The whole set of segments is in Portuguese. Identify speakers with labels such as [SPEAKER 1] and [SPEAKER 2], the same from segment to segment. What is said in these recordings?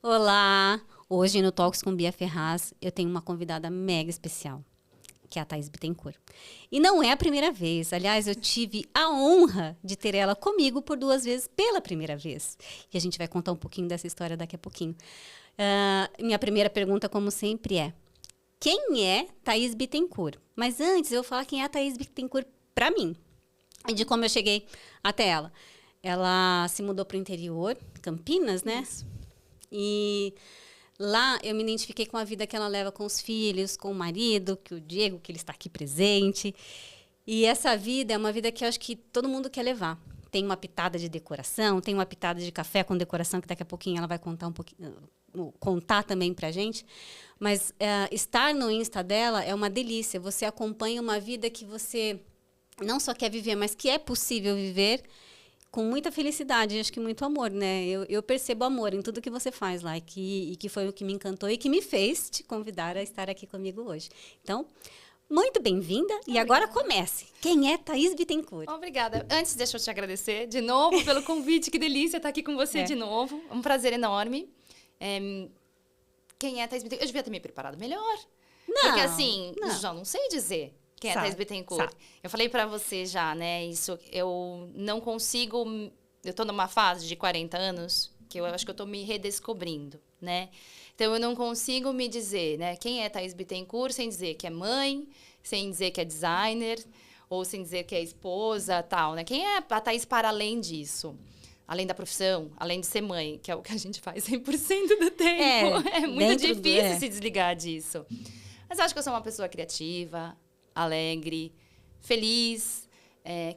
[SPEAKER 1] Olá! Hoje no Talks com Bia Ferraz eu tenho uma convidada mega especial, que é a Thaís Bittencourt. E não é a primeira vez, aliás, eu tive a honra de ter ela comigo por 2 vezes pela primeira vez. E a gente vai contar um pouquinho dessa história daqui a pouquinho. Minha primeira pergunta, como sempre, é: quem é Thaís Bittencourt? Mas antes eu vou falar quem é a Thaís Bittencourt para mim e de como eu cheguei até ela. Ela se mudou para o interior, Campinas, né?
[SPEAKER 2] Isso.
[SPEAKER 1] E lá eu me identifiquei com a vida que ela leva com os filhos, com o marido, que o Diego, que ele está aqui presente. E essa vida é uma vida que eu acho que todo mundo quer levar. Tem uma pitada de decoração, tem uma pitada de café com decoração, que daqui a pouquinho ela vai contar um pouquinho, contar também pra gente. Mas estar no Insta dela é uma delícia. Você acompanha uma vida que você não só quer viver, mas que é possível viver com muita felicidade, acho que muito amor, né? Eu percebo amor em tudo que você faz lá e que foi o que me encantou e que me fez te convidar a estar aqui comigo hoje. Então, muito bem-vinda e agora comece. Quem é Thaís Bittencourt?
[SPEAKER 2] Obrigada. Antes, deixa eu te agradecer de novo pelo convite. Que delícia estar aqui com você de novo. É um prazer enorme. Quem é Thaís Bittencourt? Eu devia ter me preparado melhor.
[SPEAKER 1] Não,
[SPEAKER 2] porque assim, já não sei dizer quem é Thaís Bittencourt.
[SPEAKER 1] Sabe.
[SPEAKER 2] Eu falei pra você já, né? Isso, eu não consigo... Eu tô numa fase de 40 anos que eu acho que eu tô me redescobrindo, né? Então, eu não consigo me dizer, né? Quem é Thaís Bittencourt sem dizer que é mãe, sem dizer que é designer, ou sem dizer que é esposa, tal, né? Quem é a Thaís para além disso? Além da profissão, além de ser mãe, que é o que a gente faz 100% do tempo. É muito difícil se desligar disso. Mas eu acho que eu sou uma pessoa criativa, alegre, feliz,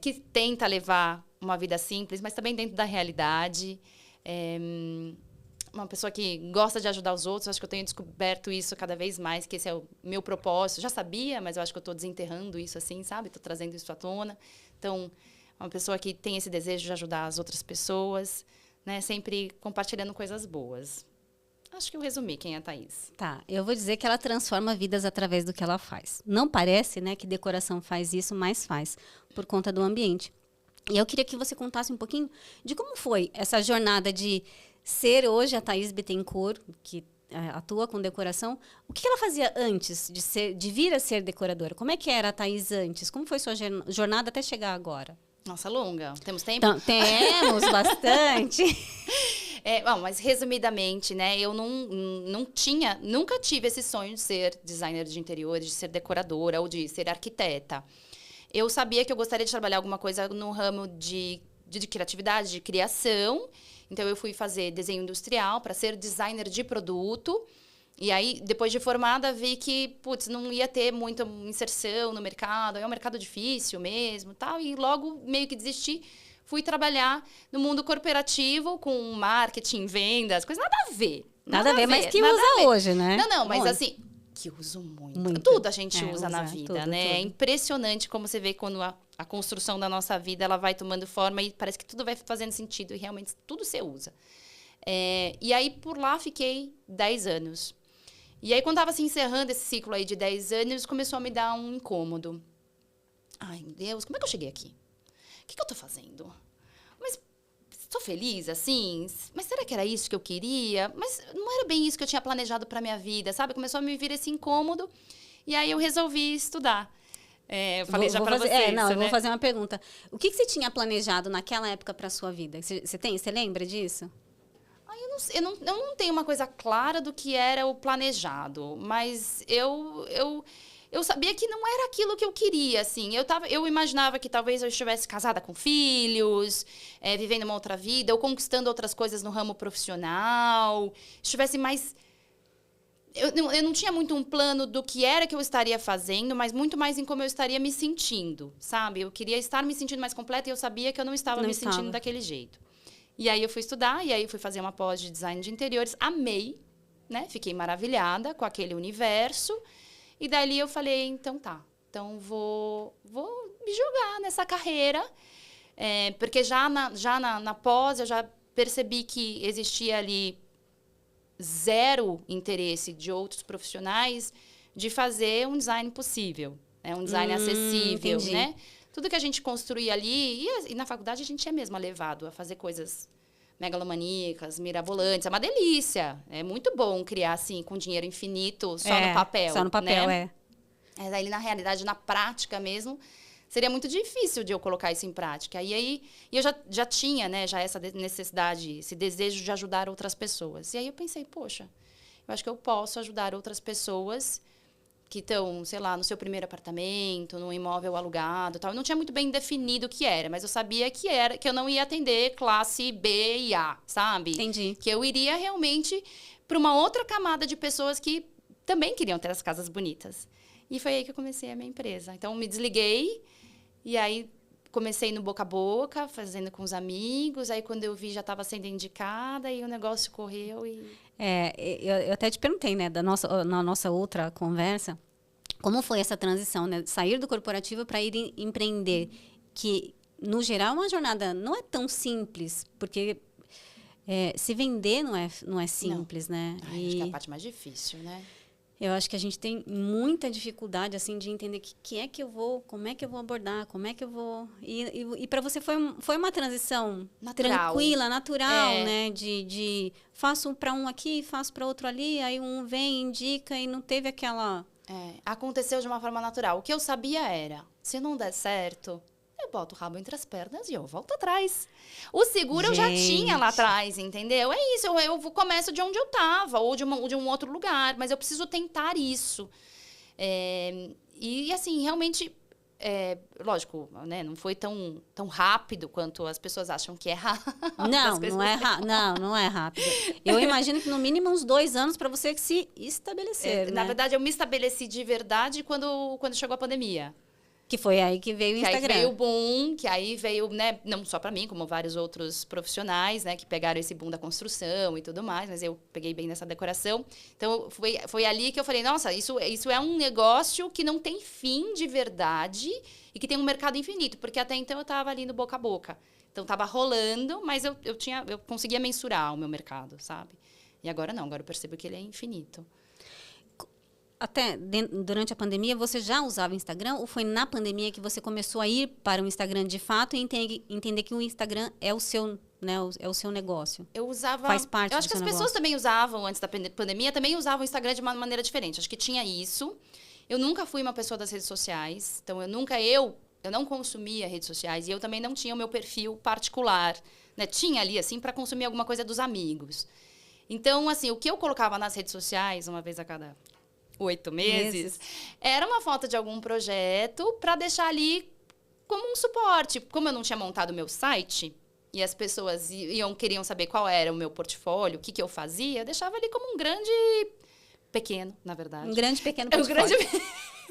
[SPEAKER 2] que tenta levar uma vida simples, mas também dentro da realidade. Uma pessoa que gosta de ajudar os outros. Acho que eu tenho descoberto isso cada vez mais, que esse é o meu propósito. Já sabia, mas eu acho que eu estou desenterrando isso assim, sabe? Estou trazendo isso à tona. Então, uma pessoa que tem esse desejo de ajudar as outras pessoas, né? Sempre compartilhando coisas boas. Acho que eu resumi quem é a Thaís.
[SPEAKER 1] Tá, eu vou dizer que ela transforma vidas através do que ela faz. Não parece, né, que decoração faz isso, mas faz, por conta do ambiente. E eu queria que você contasse um pouquinho de como foi essa jornada de ser hoje a Thaís Bittencourt, que atua com decoração. O que ela fazia antes de vir a ser decoradora? Como é que era a Thaís antes? Como foi sua jornada até chegar agora?
[SPEAKER 2] Nossa, longa. Temos tempo?
[SPEAKER 1] Então, temos bastante.
[SPEAKER 2] Bom, mas resumidamente, né? Eu nunca tive esse sonho de ser designer de interiores, de ser decoradora ou de ser arquiteta. Eu sabia que eu gostaria de trabalhar alguma coisa no ramo de criatividade, de criação. Então, eu fui fazer desenho industrial para ser designer de produto. E aí, depois de formada, vi que, putz, não ia ter muita inserção no mercado. É um mercado difícil mesmo, tal. E logo, meio que desisti. Fui trabalhar no mundo corporativo com marketing, vendas, coisas nada a ver.
[SPEAKER 1] Nada a ver, mas que usa hoje, né?
[SPEAKER 2] Não, mas
[SPEAKER 1] muito.
[SPEAKER 2] assim, que uso muito.
[SPEAKER 1] Muito.
[SPEAKER 2] Tudo a gente usa na vida,
[SPEAKER 1] tudo,
[SPEAKER 2] né?
[SPEAKER 1] Tudo.
[SPEAKER 2] É impressionante como você vê quando a construção da nossa vida ela vai tomando forma e parece que tudo vai fazendo sentido e realmente tudo você usa. E aí, por lá, fiquei 10 anos. E aí, quando estava se encerrando esse ciclo aí de 10 anos, começou a me dar um incômodo. Ai, meu Deus, como é que eu cheguei aqui? O que eu estou fazendo? Mas estou feliz, assim? Mas será que era isso que eu queria? Mas não era bem isso que eu tinha planejado para minha vida, sabe? Começou a me vir esse incômodo. E aí, eu resolvi estudar. Eu falei já para você isso,
[SPEAKER 1] eu vou fazer uma pergunta. O que você tinha planejado naquela época para sua vida? Você lembra disso?
[SPEAKER 2] Eu não tenho uma coisa clara do que era o planejado, mas eu sabia que não era aquilo que eu queria, assim. Eu imaginava que talvez eu estivesse casada com filhos, vivendo uma outra vida, ou conquistando outras coisas no ramo profissional, estivesse mais... Eu não tinha muito um plano do que era que eu estaria fazendo, mas muito mais em como eu estaria me sentindo, sabe? Eu queria estar me sentindo mais completa e eu sabia que eu não estava me sentindo daquele jeito. E aí eu fui estudar, e aí fui fazer uma pós de design de interiores. Amei, né? Fiquei maravilhada com aquele universo. E dali eu falei, então tá. Então vou me jogar nessa carreira. Porque já na pós eu já percebi que existia ali zero interesse de outros profissionais de fazer um design possível. Um design acessível, né? Tudo que a gente construía ali, e na faculdade a gente é mesmo levado a fazer coisas megalomaníacas, mirabolantes. É uma delícia. É muito bom criar, assim, com dinheiro infinito, só no papel.
[SPEAKER 1] Só no papel,
[SPEAKER 2] né? Mas aí, na realidade, na prática mesmo, seria muito difícil de eu colocar isso em prática. E eu já tinha, né, já essa necessidade, esse desejo de ajudar outras pessoas. E aí eu pensei, poxa, eu acho que eu posso ajudar outras pessoas que estão, sei lá, no seu primeiro apartamento, num imóvel alugado, tal. Eu não tinha muito bem definido o que era, mas eu sabia que eu não ia atender classe B e A, sabe?
[SPEAKER 1] Entendi.
[SPEAKER 2] Que eu iria realmente para uma outra camada de pessoas que também queriam ter as casas bonitas. E foi aí que eu comecei a minha empresa. Então, me desliguei e aí comecei no boca a boca, fazendo com os amigos. Aí, quando eu vi, já estava sendo indicada e o negócio correu e...
[SPEAKER 1] Eu até te perguntei, né, na nossa outra conversa, como foi essa transição, né? Sair do corporativo para ir empreender, que, no geral, uma jornada não é tão simples, porque se vender não é simples,
[SPEAKER 2] não.
[SPEAKER 1] né?
[SPEAKER 2] Ai, acho que é a parte mais difícil, né?
[SPEAKER 1] Eu acho que a gente tem muita dificuldade, assim, de entender que é que eu vou, como é que eu vou abordar, como é que eu vou... E para você foi uma transição
[SPEAKER 2] natural.
[SPEAKER 1] Tranquila, natural, né? De faço para um aqui, faço para outro ali, aí um vem, indica e não teve aquela...
[SPEAKER 2] Aconteceu de uma forma natural. O que eu sabia era, se não der certo, eu boto o rabo entre as pernas e eu volto atrás. O seguro eu já tinha lá atrás, entendeu? É isso, eu começo de onde eu estava, ou de um outro lugar, mas eu preciso tentar isso. E assim, realmente, lógico, né, não foi tão rápido quanto as pessoas acham que é rápido.
[SPEAKER 1] Não é rápido. Eu imagino que no mínimo uns 2 anos para você se estabelecer, né?
[SPEAKER 2] Na verdade, eu me estabeleci de verdade quando chegou a pandemia.
[SPEAKER 1] Que foi aí que veio o Instagram.
[SPEAKER 2] Que aí veio o boom, que aí veio, né, não só para mim, como vários outros profissionais, né, que pegaram esse boom da construção e tudo mais, mas eu peguei bem nessa decoração. Então, foi ali que eu falei, nossa, isso é um negócio que não tem fim de verdade e que tem um mercado infinito, porque até então eu estava ali no boca a boca. Então, estava rolando, mas eu conseguia mensurar o meu mercado, sabe? E agora não, agora eu percebo que ele é infinito.
[SPEAKER 1] Até durante a pandemia, você já usava o Instagram? Ou foi na pandemia que você começou a ir para o Instagram de fato e entender que o Instagram é o seu, né, é o seu negócio?
[SPEAKER 2] Eu usava...
[SPEAKER 1] Faz parte do seu negócio.
[SPEAKER 2] Eu acho que as pessoas também usavam, antes da pandemia, também usavam o Instagram de uma maneira diferente. Acho que tinha isso. Eu nunca fui uma pessoa das redes sociais. Então, eu não consumia redes sociais. E eu também não tinha o meu perfil particular. Né? Tinha ali, assim, para consumir alguma coisa dos amigos. Então, assim, o que eu colocava nas redes sociais, uma vez a cada 8 meses, era uma foto de algum projeto para deixar ali como um suporte. Como eu não tinha montado o meu site e as pessoas queriam saber qual era o meu portfólio, o que eu fazia, eu deixava ali como um grande... pequeno, na verdade.
[SPEAKER 1] Um grande pequeno portfólio.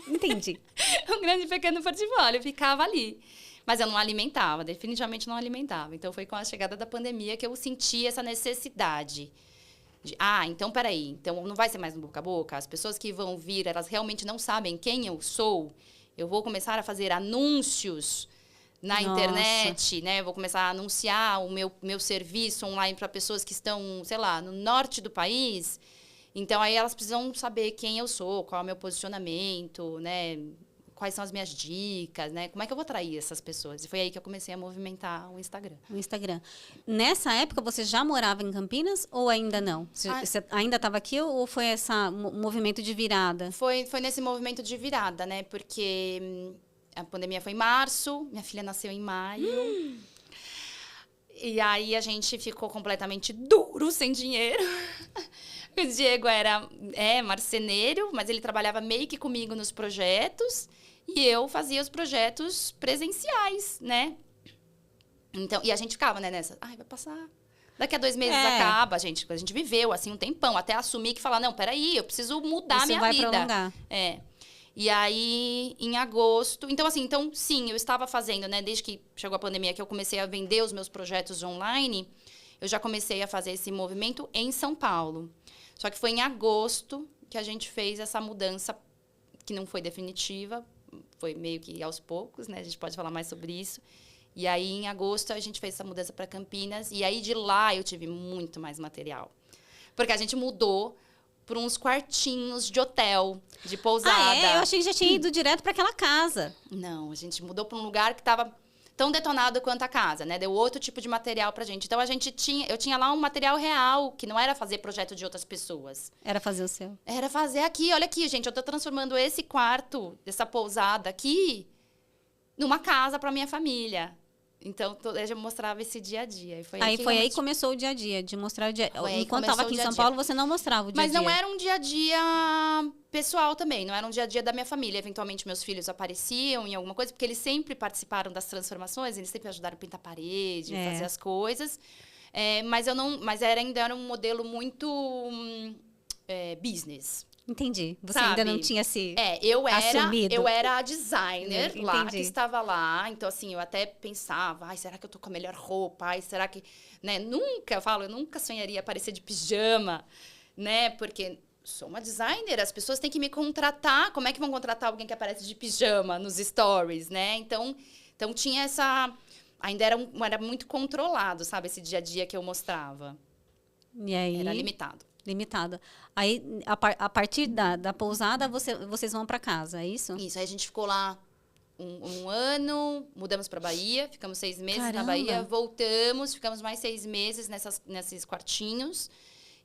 [SPEAKER 1] Entendi.
[SPEAKER 2] Um grande pequeno portfólio, ficava ali. Mas eu não alimentava, definitivamente não alimentava. Então, foi com a chegada da pandemia que eu senti essa necessidade então, peraí, então não vai ser mais no boca a boca? As pessoas que vão vir, elas realmente não sabem quem eu sou? Eu vou começar a fazer anúncios na internet, né? Eu vou começar a anunciar o meu serviço online para pessoas que estão, sei lá, no norte do país. Então, aí elas precisam saber quem eu sou, qual é o meu posicionamento, né? Quais são as minhas dicas, né? Como é que eu vou atrair essas pessoas? E foi aí que eu comecei a movimentar o Instagram.
[SPEAKER 1] O Instagram. Nessa época, você já morava em Campinas ou ainda não? Você ainda estava aqui ou foi esse movimento de virada?
[SPEAKER 2] Foi nesse movimento de virada, né? Porque a pandemia foi em março, minha filha nasceu em maio. E aí, a gente ficou completamente duro, sem dinheiro. O Diego era marceneiro, mas ele trabalhava meio que comigo nos projetos. E eu fazia os projetos presenciais, né? Então, e a gente ficava, né, nessa... vai passar. Daqui a 2 meses acaba, a gente viveu, assim, um tempão. Até assumir que falar, não, peraí, eu preciso mudar a minha vida. Isso vai
[SPEAKER 1] prolongar.
[SPEAKER 2] E aí, em agosto... Então, sim, eu estava fazendo, né? Desde que chegou a pandemia, que eu comecei a vender os meus projetos online, eu já comecei a fazer esse movimento em São Paulo. Só que foi em agosto que a gente fez essa mudança, que não foi definitiva, foi meio que aos poucos, né? A gente pode falar mais sobre isso. E aí, em agosto, a gente fez essa mudança para Campinas. E aí, de lá, eu tive muito mais material. Porque a gente mudou para uns quartinhos de hotel, de pousada.
[SPEAKER 1] Eu achei que já tinha ido direto para aquela casa.
[SPEAKER 2] Não, a gente mudou para um lugar que estava tão detonado quanto a casa, né? Deu outro tipo de material pra gente. Então, eu tinha lá um material real, que não era fazer projeto de outras pessoas.
[SPEAKER 1] Era fazer o seu.
[SPEAKER 2] Era fazer aqui, olha aqui, gente, eu tô transformando esse quarto, dessa pousada aqui, numa casa pra minha família. Então, eu já mostrava esse dia a dia. E foi aí
[SPEAKER 1] que começou o dia a dia, de mostrar o dia. Enquanto estava aqui em São
[SPEAKER 2] dia.
[SPEAKER 1] Paulo, você não mostrava o dia a dia.
[SPEAKER 2] Mas não era um dia a dia pessoal também, não era um dia a dia da minha família. Eventualmente, meus filhos apareciam em alguma coisa, porque eles sempre participaram das transformações, eles sempre ajudaram a pintar a parede, fazer as coisas. Mas ainda era um modelo muito business.
[SPEAKER 1] Entendi. Você
[SPEAKER 2] Sabe?
[SPEAKER 1] ainda não tinha se
[SPEAKER 2] assumido. Eu era a designer lá,
[SPEAKER 1] Entendi.
[SPEAKER 2] que estava lá. Então, assim, eu até pensava, ai, será que eu tô com a melhor roupa? Ai, será que... Né? Eu nunca sonharia aparecer de pijama, né? Porque sou uma designer, as pessoas têm que me contratar. Como é que vão contratar alguém que aparece de pijama nos stories, né? Então tinha essa... Ainda era muito controlado, sabe? Esse dia a dia que eu mostrava.
[SPEAKER 1] E aí?
[SPEAKER 2] Era limitado.
[SPEAKER 1] Limitado. Aí, a partir da pousada, vocês vão para casa, é isso?
[SPEAKER 2] Isso. Aí a gente ficou lá um ano, mudamos para Bahia, ficamos 6 meses
[SPEAKER 1] Caramba.
[SPEAKER 2] na Bahia, voltamos, ficamos mais 6 meses nesses quartinhos,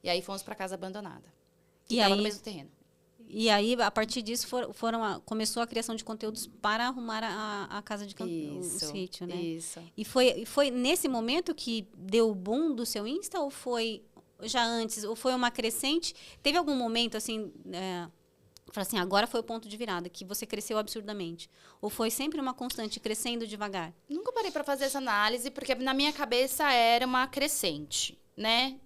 [SPEAKER 2] e aí fomos para casa abandonada. Que estava no mesmo terreno.
[SPEAKER 1] E aí, a partir disso, começou a criação de conteúdos para arrumar a casa de campo, o sítio, né?
[SPEAKER 2] Isso.
[SPEAKER 1] E foi nesse momento que deu o boom do seu Insta, ou foi já antes, ou foi uma crescente? Teve algum momento, assim, fala assim, agora foi o ponto de virada, que você cresceu absurdamente? Ou foi sempre uma constante, crescendo devagar?
[SPEAKER 2] Nunca parei para fazer essa análise, porque na minha cabeça era uma crescente, né?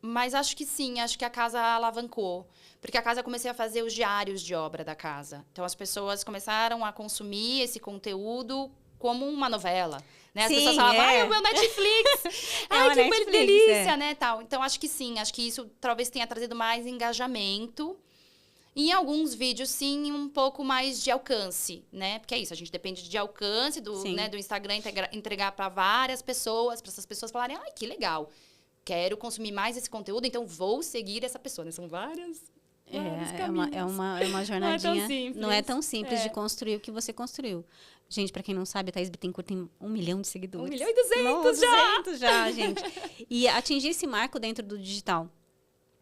[SPEAKER 2] Mas acho que sim, acho que a casa alavancou. Porque a casa eu comecei a fazer os diários de obra da casa. Então, as pessoas começaram a consumir esse conteúdo como uma novela. Né? As pessoas falavam, ai, o meu Netflix. Ai, que Netflix, delícia, né? Tal. Então, acho que sim. Acho que isso talvez tenha trazido mais engajamento. E em alguns vídeos, sim, um pouco mais de alcance, né? Porque é isso, a gente depende de alcance do Instagram entregar para várias pessoas, para essas pessoas falarem, ai, que legal. Quero consumir mais esse conteúdo, então vou seguir essa pessoa. Né? São vários caminhos.
[SPEAKER 1] É uma jornadinha.
[SPEAKER 2] Não é tão simples
[SPEAKER 1] de construir o que você construiu. Gente, pra quem não sabe, a Thaís Bittencourt tem 1 milhão de seguidores.
[SPEAKER 2] 1.200.000 já!
[SPEAKER 1] 200 já, gente. E atingir esse marco dentro do digital,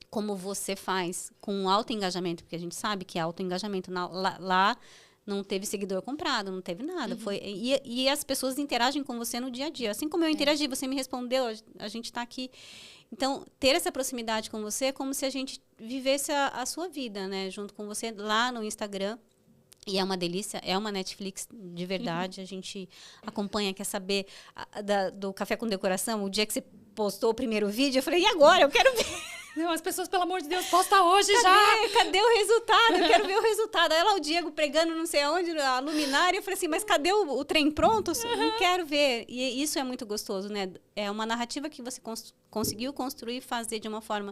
[SPEAKER 1] como você faz, com alto engajamento, porque a gente sabe que é alto engajamento. Lá não teve seguidor comprado, não teve nada. E as pessoas interagem com você no dia a dia. Assim como eu interagi, você me respondeu, a gente está aqui. Então, ter essa proximidade com você é como se a gente vivesse a sua vida, né? Junto com você lá no Instagram. E é uma delícia, é uma Netflix de verdade. A gente acompanha, quer saber do Café com Decoração. O dia que você postou o primeiro vídeo, eu falei, e agora? Eu quero ver.
[SPEAKER 2] Não, as pessoas, pelo amor de Deus, posta hoje
[SPEAKER 1] Cadê o resultado? Eu quero ver o resultado. Aí lá o Diego pregando não sei aonde, a luminária. Eu falei assim, mas cadê o trem pronto? Não quero ver. E isso é muito gostoso, né? É uma narrativa que você conseguiu construir e fazer de uma forma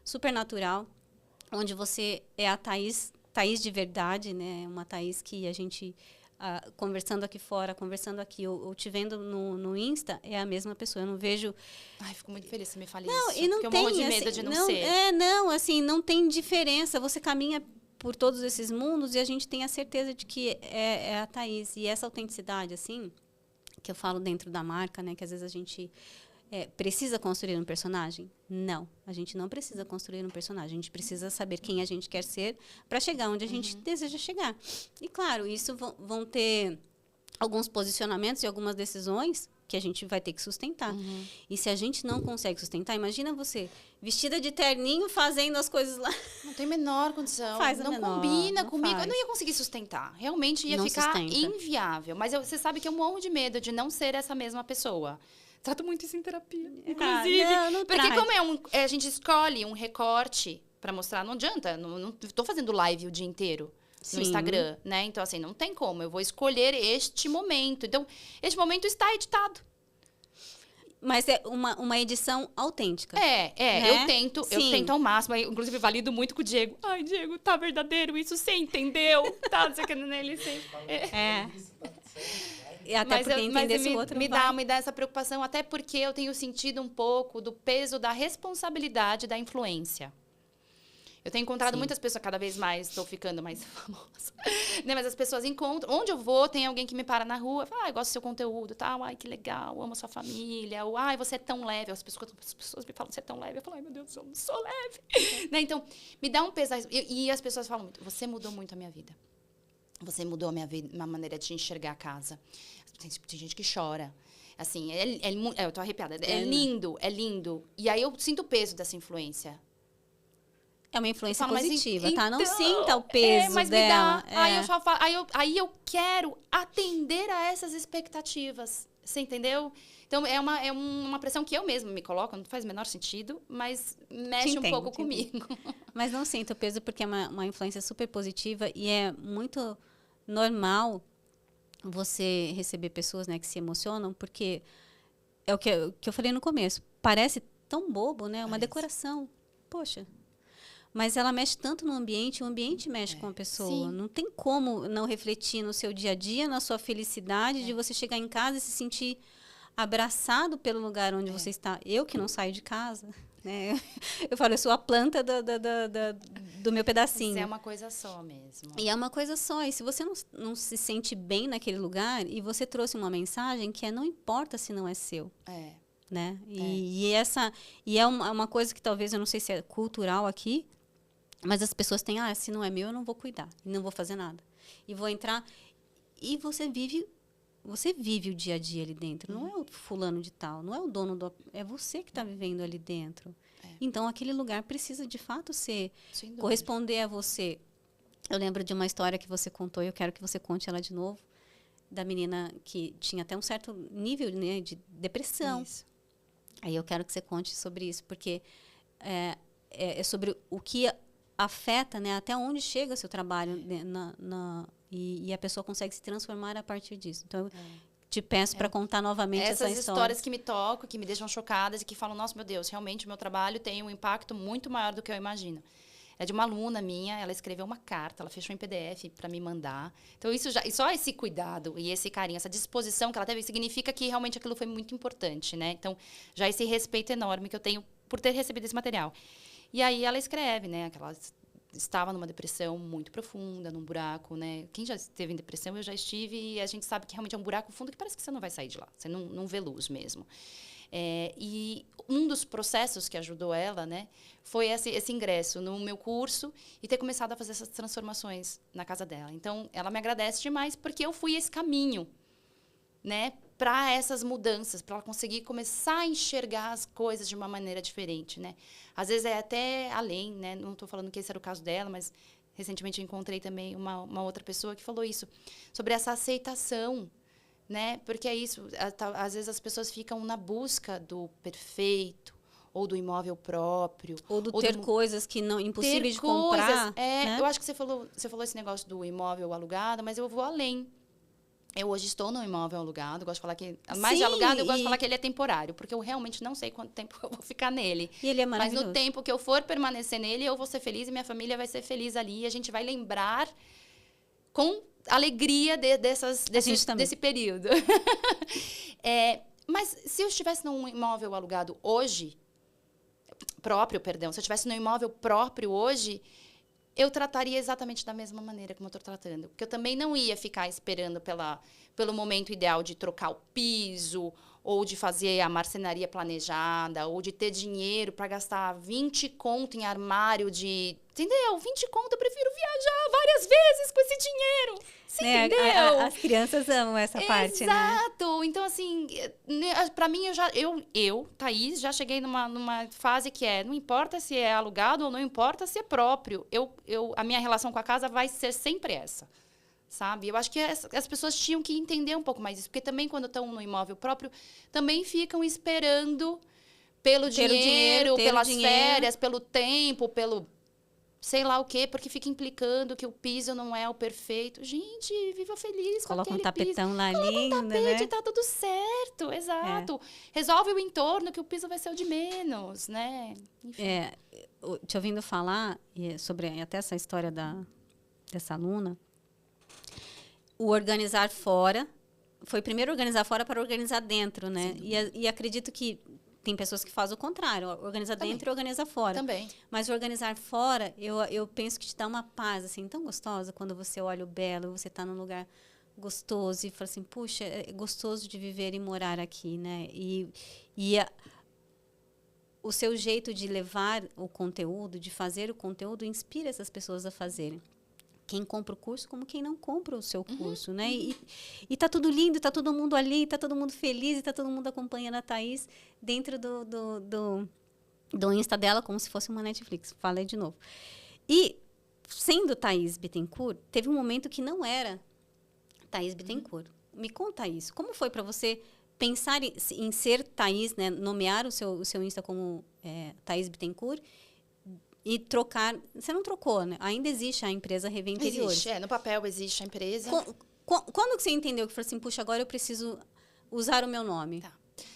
[SPEAKER 1] super natural, onde você é a Thaís de verdade, né? Uma Thaís que a gente... conversando aqui fora, conversando aqui, ou te vendo no Insta, é a mesma pessoa. Eu não vejo...
[SPEAKER 2] Ai, fico muito feliz que você me fale
[SPEAKER 1] isso.
[SPEAKER 2] E não porque
[SPEAKER 1] tem,
[SPEAKER 2] eu morro de medo de não ser.
[SPEAKER 1] Não tem diferença. Você caminha por todos esses mundos e a gente tem a certeza de que é a Thaís. E essa autenticidade, assim, que eu falo dentro da marca, né? Que às vezes a gente... precisa construir um personagem? Não, a gente não precisa construir um personagem. A gente precisa saber quem a gente quer ser para chegar onde a gente deseja chegar. E, claro, isso vão ter alguns posicionamentos e algumas decisões que a gente vai ter que sustentar. E se a gente não consegue sustentar, imagina você vestida de terninho fazendo as coisas lá.
[SPEAKER 2] Não tem a menor condição. Não combina comigo. Eu não ia conseguir sustentar. Realmente ia ficar inviável. Mas você sabe que eu morro de medo de não ser essa mesma pessoa. Trato muito isso em terapia, inclusive. Porque como a gente escolhe um recorte para mostrar, não adianta. Não estou fazendo live o dia inteiro no Instagram, né? Então, assim, não tem como. Eu vou escolher este momento. Então, este momento está editado.
[SPEAKER 1] Mas é uma edição autêntica.
[SPEAKER 2] Eu tento ao máximo. Eu, inclusive, valido muito com o Diego. Ai, Diego, tá verdadeiro isso? Você entendeu? Tá, não sei o que, nele sempre.
[SPEAKER 1] E até porque entender o outro
[SPEAKER 2] me dá essa preocupação, até porque eu tenho sentido um pouco do peso da responsabilidade da influência. Eu tenho encontrado
[SPEAKER 1] Sim.
[SPEAKER 2] muitas pessoas, cada vez mais estou ficando mais famosa. Né? Mas as pessoas encontram, onde eu vou, tem alguém que me para na rua, fala, eu gosto do seu conteúdo, tal, ai, que legal, amo a sua família, ou, ai, você é tão leve. As pessoas me falam, você é tão leve. Eu falo, ai, meu Deus, eu não sou leve. Né? Então, me dá um peso. E as pessoas falam muito, você mudou muito a minha vida. Você mudou a minha vida, uma maneira de enxergar a casa. Tem gente que chora. Assim, eu tô arrepiada. É lindo, é lindo. E aí eu sinto o peso dessa influência.
[SPEAKER 1] É uma influência
[SPEAKER 2] Falo,
[SPEAKER 1] positiva, tá? Não
[SPEAKER 2] então,
[SPEAKER 1] sinta o peso
[SPEAKER 2] mas
[SPEAKER 1] dela.
[SPEAKER 2] me dá. Aí eu só falo, aí eu quero atender a essas expectativas. Você entendeu? Então, é uma pressão que eu mesma me coloco, não faz o menor sentido, mas mexe um pouco comigo.
[SPEAKER 1] Mas não sinta o peso porque é uma influência super positiva e é muito normal você receber pessoas, né, que se emocionam, porque é o que eu falei no começo. Parece tão bobo, né? Uma decoração. Poxa. Mas ela mexe tanto no ambiente, o ambiente mexe com a pessoa.
[SPEAKER 2] Sim.
[SPEAKER 1] Não tem como não refletir no seu dia a dia, na sua felicidade, de você chegar em casa e se sentir abraçado pelo lugar onde você está. Eu que não saio de casa, né? Eu falo, eu sou a planta do meu pedacinho.
[SPEAKER 2] Isso é uma coisa só mesmo.
[SPEAKER 1] E é uma coisa só. E se você não se sente bem naquele lugar, e você trouxe uma mensagem que não importa se não é seu. Né? E é uma coisa que talvez, eu não sei se é cultural aqui, mas as pessoas têm, se não é meu, eu não vou cuidar, não vou fazer nada. E vou entrar, e você vive o dia a dia ali dentro. Não é o fulano de tal, não é o dono é você que está vivendo ali dentro. Então, aquele lugar precisa, de fato, corresponder a você. Eu lembro de uma história que você contou, e eu quero que você conte ela de novo, da menina que tinha até um certo nível, né, de depressão.
[SPEAKER 2] Isso.
[SPEAKER 1] Aí eu quero que você conte sobre isso, porque é sobre o que afeta, né, até onde chega o seu trabalho, né, e a pessoa consegue se transformar a partir disso. Então, eu te peço para contar novamente essa história.
[SPEAKER 2] Essas histórias que me tocam, que me deixam chocadas e que falam, nossa, meu Deus, realmente o meu trabalho tem um impacto muito maior do que eu imagino. É de uma aluna minha, ela escreveu uma carta, ela fechou em PDF para me mandar. Então, e só esse cuidado e esse carinho, essa disposição que ela teve, significa que realmente aquilo foi muito importante, né? Então, já esse respeito enorme que eu tenho por ter recebido esse material. E aí ela escreve, né, que ela estava numa depressão muito profunda, num buraco, né? Quem já esteve em depressão, eu já estive, e a gente sabe que realmente é um buraco fundo que parece que você não vai sair de lá. Você não vê luz mesmo. E um dos processos que ajudou ela, né, foi esse ingresso no meu curso e ter começado a fazer essas transformações na casa dela. Então, ela me agradece demais porque eu fui esse caminho, né, para essas mudanças, para ela conseguir começar a enxergar as coisas de uma maneira diferente, né? Às vezes é até além, né? Não estou falando que esse era o caso dela, mas recentemente eu encontrei também uma outra pessoa que falou isso, sobre essa aceitação, né? Porque é isso, às vezes as pessoas ficam na busca do perfeito, ou do imóvel próprio.
[SPEAKER 1] Ou ter coisas que não impossíveis de comprar. Né?
[SPEAKER 2] Eu acho que você falou esse negócio do imóvel alugado, mas eu vou além. Eu hoje estou no imóvel alugado, gosto de falar que... Mais de alugado, eu gosto de falar que ele é temporário, porque eu realmente não sei quanto tempo eu vou ficar nele.
[SPEAKER 1] E ele é maravilhoso.
[SPEAKER 2] Mas no tempo que eu for permanecer nele, eu vou ser feliz e minha família vai ser feliz ali. E a gente vai lembrar com alegria desse período. Mas se eu estivesse num imóvel alugado hoje, se eu estivesse num imóvel próprio hoje, eu trataria exatamente da mesma maneira como eu estou tratando. Porque eu também não ia ficar esperando pelo momento ideal de trocar o piso, ou de fazer a marcenaria planejada, ou de ter dinheiro para gastar 20 conto em armário de... Entendeu? 20 conto, eu prefiro viajar várias vezes com esse dinheiro. Você entendeu?
[SPEAKER 1] As crianças amam essa parte, né?
[SPEAKER 2] Exato. Então, assim, para mim, eu, Thaís, já cheguei numa fase que não importa se é alugado ou não importa se é próprio. A minha relação com a casa vai ser sempre essa, sabe? Eu acho que as pessoas tinham que entender um pouco mais isso, porque também quando estão no imóvel próprio, também ficam esperando pelo dinheiro, pelas férias, pelo tempo, pelo... sei lá o quê, porque fica implicando que o piso não é o perfeito. Gente, viva feliz com aquele piso.
[SPEAKER 1] Coloca um tapetão lá lindo,
[SPEAKER 2] né? Coloca um tapete,
[SPEAKER 1] né?
[SPEAKER 2] tá tudo certo, exato. Resolve o entorno, que o piso vai ser o de menos, né? Enfim.
[SPEAKER 1] Te ouvindo falar sobre até essa história dessa aluna, o organizar fora, foi primeiro organizar fora para organizar dentro, né? E acredito que tem pessoas que fazem o contrário, organiza dentro e organiza fora.
[SPEAKER 2] Também.
[SPEAKER 1] Mas organizar fora, eu penso que te dá uma paz, assim, tão gostosa, quando você olha o belo, você está num lugar gostoso e fala assim, puxa, é gostoso de viver e morar aqui, né? O seu jeito de levar o conteúdo, de fazer o conteúdo, inspira essas pessoas a fazerem. Quem compra o curso, como quem não compra o seu curso, né? E tá tudo lindo, tá todo mundo ali, tá todo mundo feliz, e tá todo mundo acompanhando a Thaís dentro do Insta dela, como se fosse uma Netflix. Falei de novo. E, sendo Thaís Bittencourt, teve um momento que não era Thaís Bittencourt. Me conta isso. Como foi para você pensar em ser Thaís, né? Nomear o seu Insta como Thaís Bittencourt e trocar... Você não trocou, né? Ainda existe a empresa Rever Interiores.
[SPEAKER 2] Existe, no papel existe a empresa.
[SPEAKER 1] Quando que você entendeu que falou assim, puxa, agora eu preciso usar o meu nome?
[SPEAKER 2] Tá.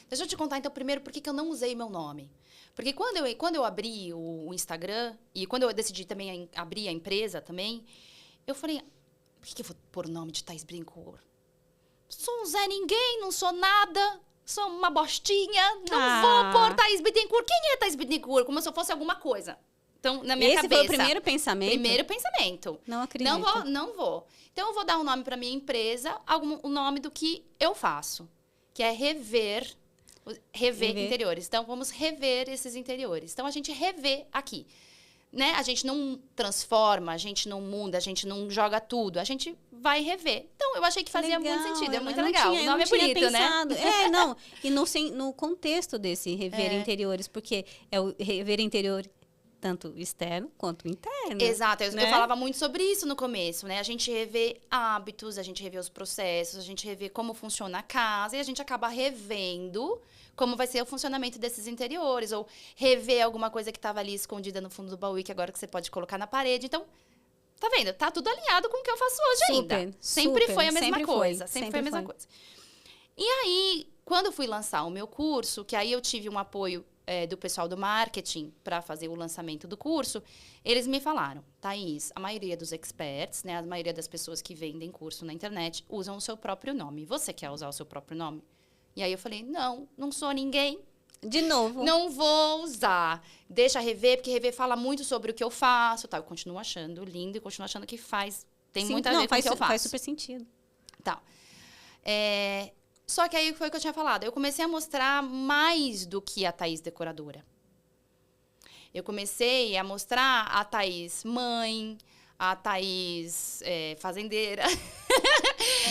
[SPEAKER 2] Deixa eu te contar, então, primeiro, por que eu não usei meu nome. Porque quando eu abri o Instagram, e quando eu decidi também abrir a empresa também, eu falei, por que eu vou pôr o nome de Thaís Bittencourt? Sou um Zé Ninguém, não sou nada, sou uma bostinha, não vou pôr Thaís Bittencourt. Quem é Thaís Bittencourt? Como se eu fosse alguma coisa. Então, na minha cabeça...
[SPEAKER 1] Esse foi o primeiro pensamento?
[SPEAKER 2] Primeiro pensamento.
[SPEAKER 1] Não acredito.
[SPEAKER 2] Não vou. Então, eu vou dar um nome para minha empresa, o nome do que eu faço, que é Rever Interiores. Então, vamos rever esses interiores. Então, a gente revê aqui. Né? A gente não transforma, a gente não muda, a gente não joga tudo. A gente vai rever. Então, eu achei que fazia muito sentido. É muito legal. O nome é bonito,
[SPEAKER 1] pensado.
[SPEAKER 2] Né?
[SPEAKER 1] Não. E no contexto desse Rever Interiores, porque é o Rever Interior tanto externo quanto interno.
[SPEAKER 2] Exato. Eu
[SPEAKER 1] né?
[SPEAKER 2] falava muito sobre isso no começo, né? A gente revê hábitos, a gente revê os processos, a gente revê como funciona a casa e a gente acaba revendo como vai ser o funcionamento desses interiores, ou rever alguma coisa que estava ali escondida no fundo do baú e que agora que você pode colocar na parede. Então, tá vendo? Tá tudo alinhado com o que eu faço hoje ainda. Sempre foi a mesma coisa. Sempre foi a mesma coisa. E aí, quando eu fui lançar o meu curso, que aí eu tive um apoio do pessoal do marketing para fazer o lançamento do curso, eles me falaram, Thaís, a maioria dos experts, né, a maioria das pessoas que vendem curso na internet usam o seu próprio nome. Você quer usar o seu próprio nome? E aí eu falei, não sou ninguém.
[SPEAKER 1] De novo.
[SPEAKER 2] Não vou usar. Deixa Rever, porque Rever fala muito sobre o que eu faço. Tá, eu continuo achando lindo e continuo achando que tem muito a ver com o que eu faço.
[SPEAKER 1] Faz super sentido.
[SPEAKER 2] Tá. Só que aí foi o que eu tinha falado. Eu comecei a mostrar mais do que a Thaís decoradora. Eu comecei a mostrar a Thaís mãe, a Thaís fazendeira,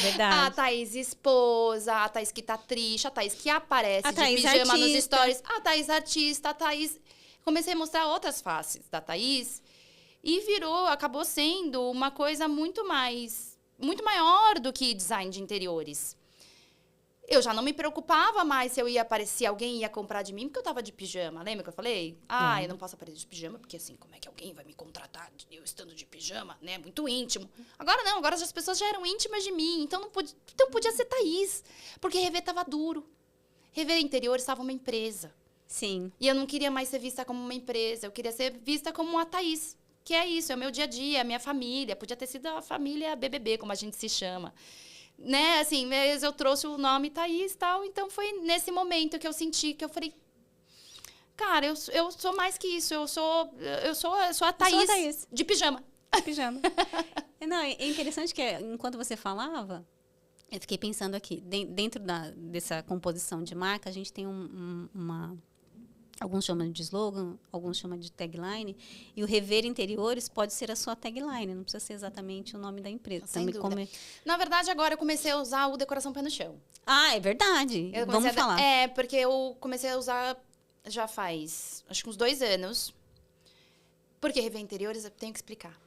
[SPEAKER 1] Verdade.
[SPEAKER 2] a Thaís esposa, a Thaís que tá triste, a Thaís que aparece de
[SPEAKER 1] Thaís
[SPEAKER 2] pijama
[SPEAKER 1] artista.
[SPEAKER 2] nos stories, a Thaís artista, a Thaís... Comecei a mostrar outras faces da Thaís e acabou sendo uma coisa muito maior do que design de interiores. Eu já não me preocupava mais se eu ia aparecer, alguém ia comprar de mim, porque eu tava de pijama. Lembra que eu falei? Eu não posso aparecer de pijama, porque assim, como é que alguém vai me contratar eu estando de pijama, né? Muito íntimo. Agora não, agora as pessoas já eram íntimas de mim, então podia ser Thaís. Porque Rever tava duro. Rever Interiores estava uma empresa.
[SPEAKER 1] Sim.
[SPEAKER 2] E eu não queria mais ser vista como uma empresa, eu queria ser vista como uma Thaís. Que é isso, é o meu dia a dia, é a minha família. Podia ter sido a família BBB, como a gente se chama. Né, assim, eu trouxe o nome Thaís e tal, então foi nesse momento que eu senti, que eu falei, cara, eu sou mais que isso, eu sou a Thaís de pijama.
[SPEAKER 1] De pijama. Não, é interessante que enquanto você falava, eu fiquei pensando aqui, dentro dessa composição de marca, a gente tem alguns chamam de slogan, alguns chamam de tagline, e o Rever Interiores pode ser a sua tagline, não precisa ser exatamente o nome da empresa.
[SPEAKER 2] Sem dúvida. Na verdade, agora eu comecei a usar o Decoração Pé no Chão.
[SPEAKER 1] É verdade. Vamos falar.
[SPEAKER 2] Porque eu comecei a usar já faz, acho que uns 2 anos. Porque Rever Interiores eu tenho que explicar.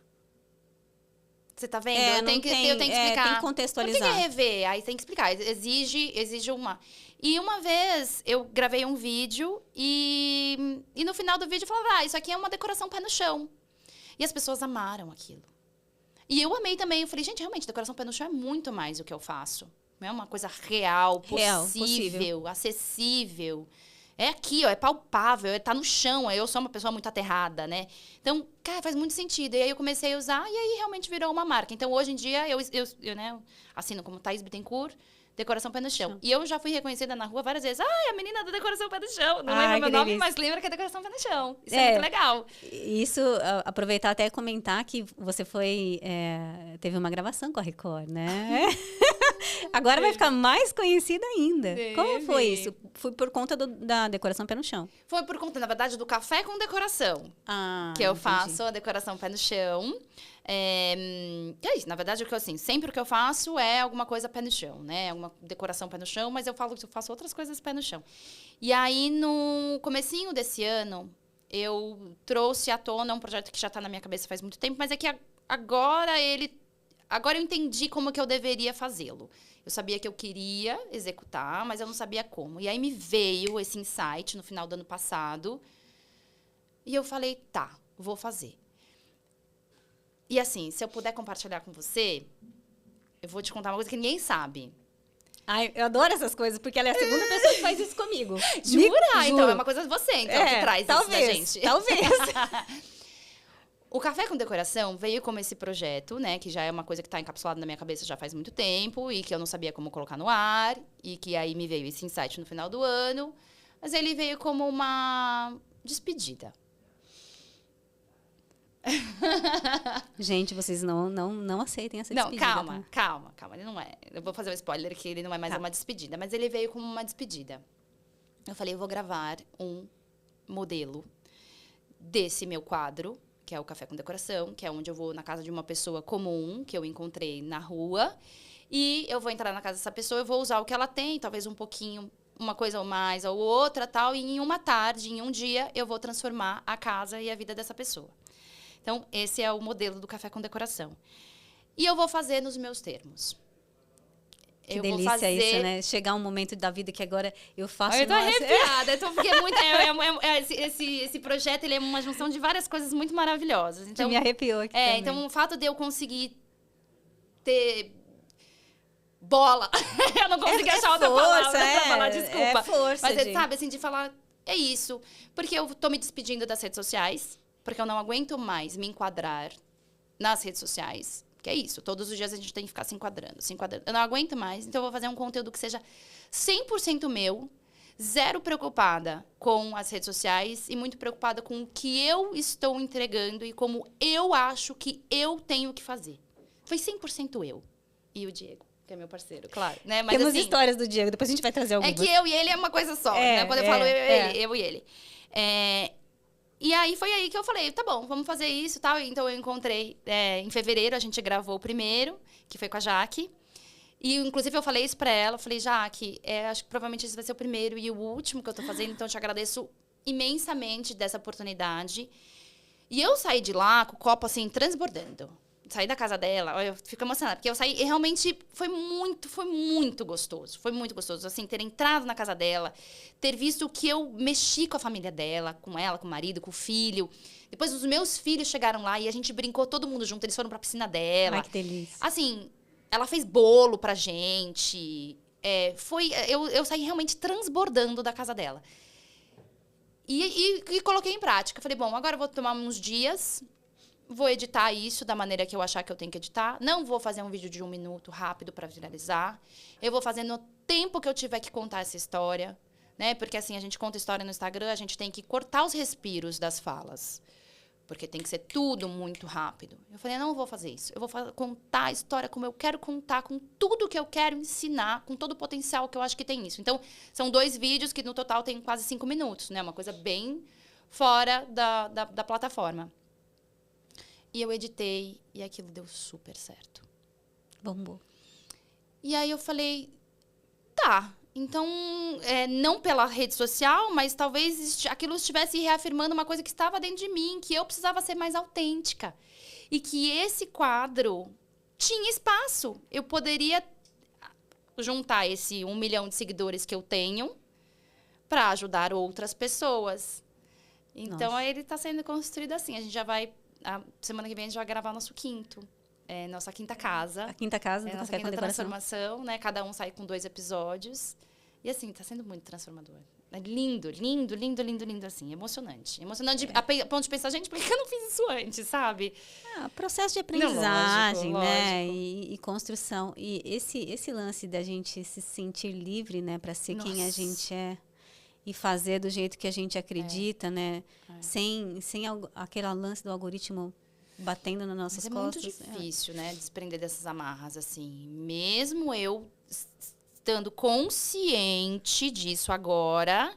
[SPEAKER 2] Você tá vendo? Eu tenho que explicar.
[SPEAKER 1] Tem que contextualizar.
[SPEAKER 2] Por que rever? Aí tem que explicar. Exige uma... E uma vez eu gravei um vídeo e no final do vídeo eu falava, isso aqui é uma decoração pé no chão. E as pessoas amaram aquilo. E eu amei também. Eu falei, gente, realmente, decoração pé no chão é muito mais o que eu faço. É uma coisa real, possível, acessível. É aqui, ó, é palpável, tá no chão. Eu sou uma pessoa muito aterrada, né? Então, cara, faz muito sentido. E aí eu comecei a usar e aí realmente virou uma marca. Então, hoje em dia, eu né, assino como Thaís Bittencourt, decoração pé no chão. E eu já fui reconhecida na rua várias vezes. A menina da decoração pé no chão. Não lembro meu nome, mas lembra que é decoração pé no chão. Isso é muito legal.
[SPEAKER 1] Isso, aproveitar até comentar que você teve uma gravação com a Record, né? Agora vai ficar mais conhecida ainda. Como foi isso? Foi por conta da decoração pé no chão?
[SPEAKER 2] Foi por conta, na verdade, do café com decoração. Que eu faço a decoração pé no chão. É isso, na verdade, sempre o que eu faço é alguma coisa pé no chão, né? Alguma decoração pé no chão, mas eu falo que eu faço outras coisas pé no chão. E aí, no comecinho desse ano, eu trouxe à tona um projeto que já está na minha cabeça faz muito tempo, mas é que agora eu entendi como que eu deveria fazê-lo. Eu sabia que eu queria executar, mas eu não sabia como. E aí me veio esse insight no final do ano passado. E eu falei, tá, vou fazer. E assim, se eu puder compartilhar com você, eu vou te contar uma coisa que ninguém sabe.
[SPEAKER 1] Ai, eu adoro essas coisas, porque ela é a segunda pessoa que faz isso comigo.
[SPEAKER 2] Jura? Então, é uma coisa de você, então, que traz isso da gente.
[SPEAKER 1] Talvez.
[SPEAKER 2] O Café com Decoração veio como esse projeto, né? Que já é uma coisa que está encapsulada na minha cabeça já faz muito tempo e que eu não sabia como colocar no ar. E que aí me veio esse insight no final do ano. Mas ele veio como uma despedida.
[SPEAKER 1] Gente, vocês não aceitem essa despedida.
[SPEAKER 2] Não, calma. Ele não é. Eu vou fazer um spoiler que ele não é mais uma despedida. Mas ele veio como uma despedida. Eu falei, eu vou gravar um modelo desse meu quadro, que é o Café com Decoração, que é onde eu vou na casa de uma pessoa comum, que eu encontrei na rua. E eu vou entrar na casa dessa pessoa, eu vou usar o que ela tem, talvez um pouquinho, uma coisa ou mais ou outra, tal. E em uma tarde, em um dia, eu vou transformar a casa e a vida dessa pessoa. Então, esse é o modelo do Café com Decoração. E eu vou fazer nos meus termos.
[SPEAKER 1] Que delícia isso, né? Chegar um momento da vida que agora eu faço...
[SPEAKER 2] Eu tô arrepiada. Eu tô porque muito... esse projeto, ele é uma junção de várias coisas muito maravilhosas. Então,
[SPEAKER 1] me arrepiou aqui também.
[SPEAKER 2] Então, o fato de eu conseguir ter bola... eu não consegui achar outra palavra pra falar, desculpa.
[SPEAKER 1] É força,
[SPEAKER 2] mas, sabe, assim, de falar... É isso. Porque eu tô me despedindo das redes sociais. Porque eu não aguento mais me enquadrar nas redes sociais. Que é isso, todos os dias a gente tem que ficar se enquadrando. Eu não aguento mais, então eu vou fazer um conteúdo que seja 100% meu, zero preocupada com as redes sociais e muito preocupada com o que eu estou entregando e como eu acho que eu tenho que fazer. Foi 100% eu e o Diego, que é meu parceiro, claro. Né? Mas,
[SPEAKER 1] temos
[SPEAKER 2] assim,
[SPEAKER 1] histórias do Diego, depois a gente vai trazer algumas.
[SPEAKER 2] É que eu e ele é uma coisa só, né? Quando eu falo eu e ele. E aí, foi aí que eu falei, tá bom, vamos fazer isso e tal. Então, eu encontrei, em fevereiro, a gente gravou o primeiro, que foi com a Jaque. E, inclusive, eu falei isso pra ela. Eu falei, Jaque, acho que provavelmente esse vai ser o primeiro e o último que eu tô fazendo. Então, eu te agradeço imensamente dessa oportunidade. E eu saí de lá com o copo, assim, transbordando. Saí da casa dela, eu fico emocionada. Porque eu saí e realmente foi muito gostoso. Foi muito gostoso, assim, ter entrado na casa dela, ter visto que eu mexi com a família dela, com o marido, com o filho. Depois, os meus filhos chegaram lá e a gente brincou todo mundo junto. Eles foram pra piscina dela.
[SPEAKER 1] Ai, que delícia.
[SPEAKER 2] Assim, ela fez bolo pra gente. Eu saí realmente transbordando da casa dela. E coloquei em prática. Falei, bom, agora eu vou tomar uns dias... Vou editar isso da maneira que eu achar que eu tenho que editar. Não vou fazer um vídeo de 1 minuto rápido para viralizar. Eu vou fazer no tempo que eu tiver que contar essa história, né? Porque assim, a gente conta história no Instagram, a gente tem que cortar os respiros das falas. Porque tem que ser tudo muito rápido. Eu falei, não vou fazer isso. Eu vou contar a história como eu quero contar, com tudo que eu quero ensinar, com todo o potencial que eu acho que tem isso. Então, são 2 vídeos que no total tem quase 5 minutos, né? Uma coisa bem fora da plataforma. E eu editei e aquilo deu super certo.
[SPEAKER 1] Bombou.
[SPEAKER 2] E aí eu falei, tá, então, não pela rede social, mas talvez aquilo estivesse reafirmando uma coisa que estava dentro de mim, que eu precisava ser mais autêntica. E que esse quadro tinha espaço. Eu poderia juntar esse 1 milhão de seguidores que eu tenho para ajudar outras pessoas. Então, ele está sendo construído assim. A gente já vai... A semana que vem a gente vai gravar nosso nossa quinta casa.
[SPEAKER 1] A quinta casa do Café com Decoração.
[SPEAKER 2] Transformação, né? Cada um sai com 2 episódios. E assim, tá sendo muito transformador. É lindo, lindo, lindo, lindo, lindo, assim. Emocionante. Emocionante a ponto de pensar, gente, por que eu não fiz isso antes, sabe?
[SPEAKER 1] Processo de aprendizagem,
[SPEAKER 2] Não,
[SPEAKER 1] né?
[SPEAKER 2] lógico.
[SPEAKER 1] E construção. E esse lance da gente se sentir livre, né? Para ser quem a gente é e fazer do jeito que a gente acredita, né? Sem aquele lance do algoritmo batendo nas nossas costas.
[SPEAKER 2] Muito difícil, né? Desprender dessas amarras, assim. Mesmo eu estando consciente disso agora,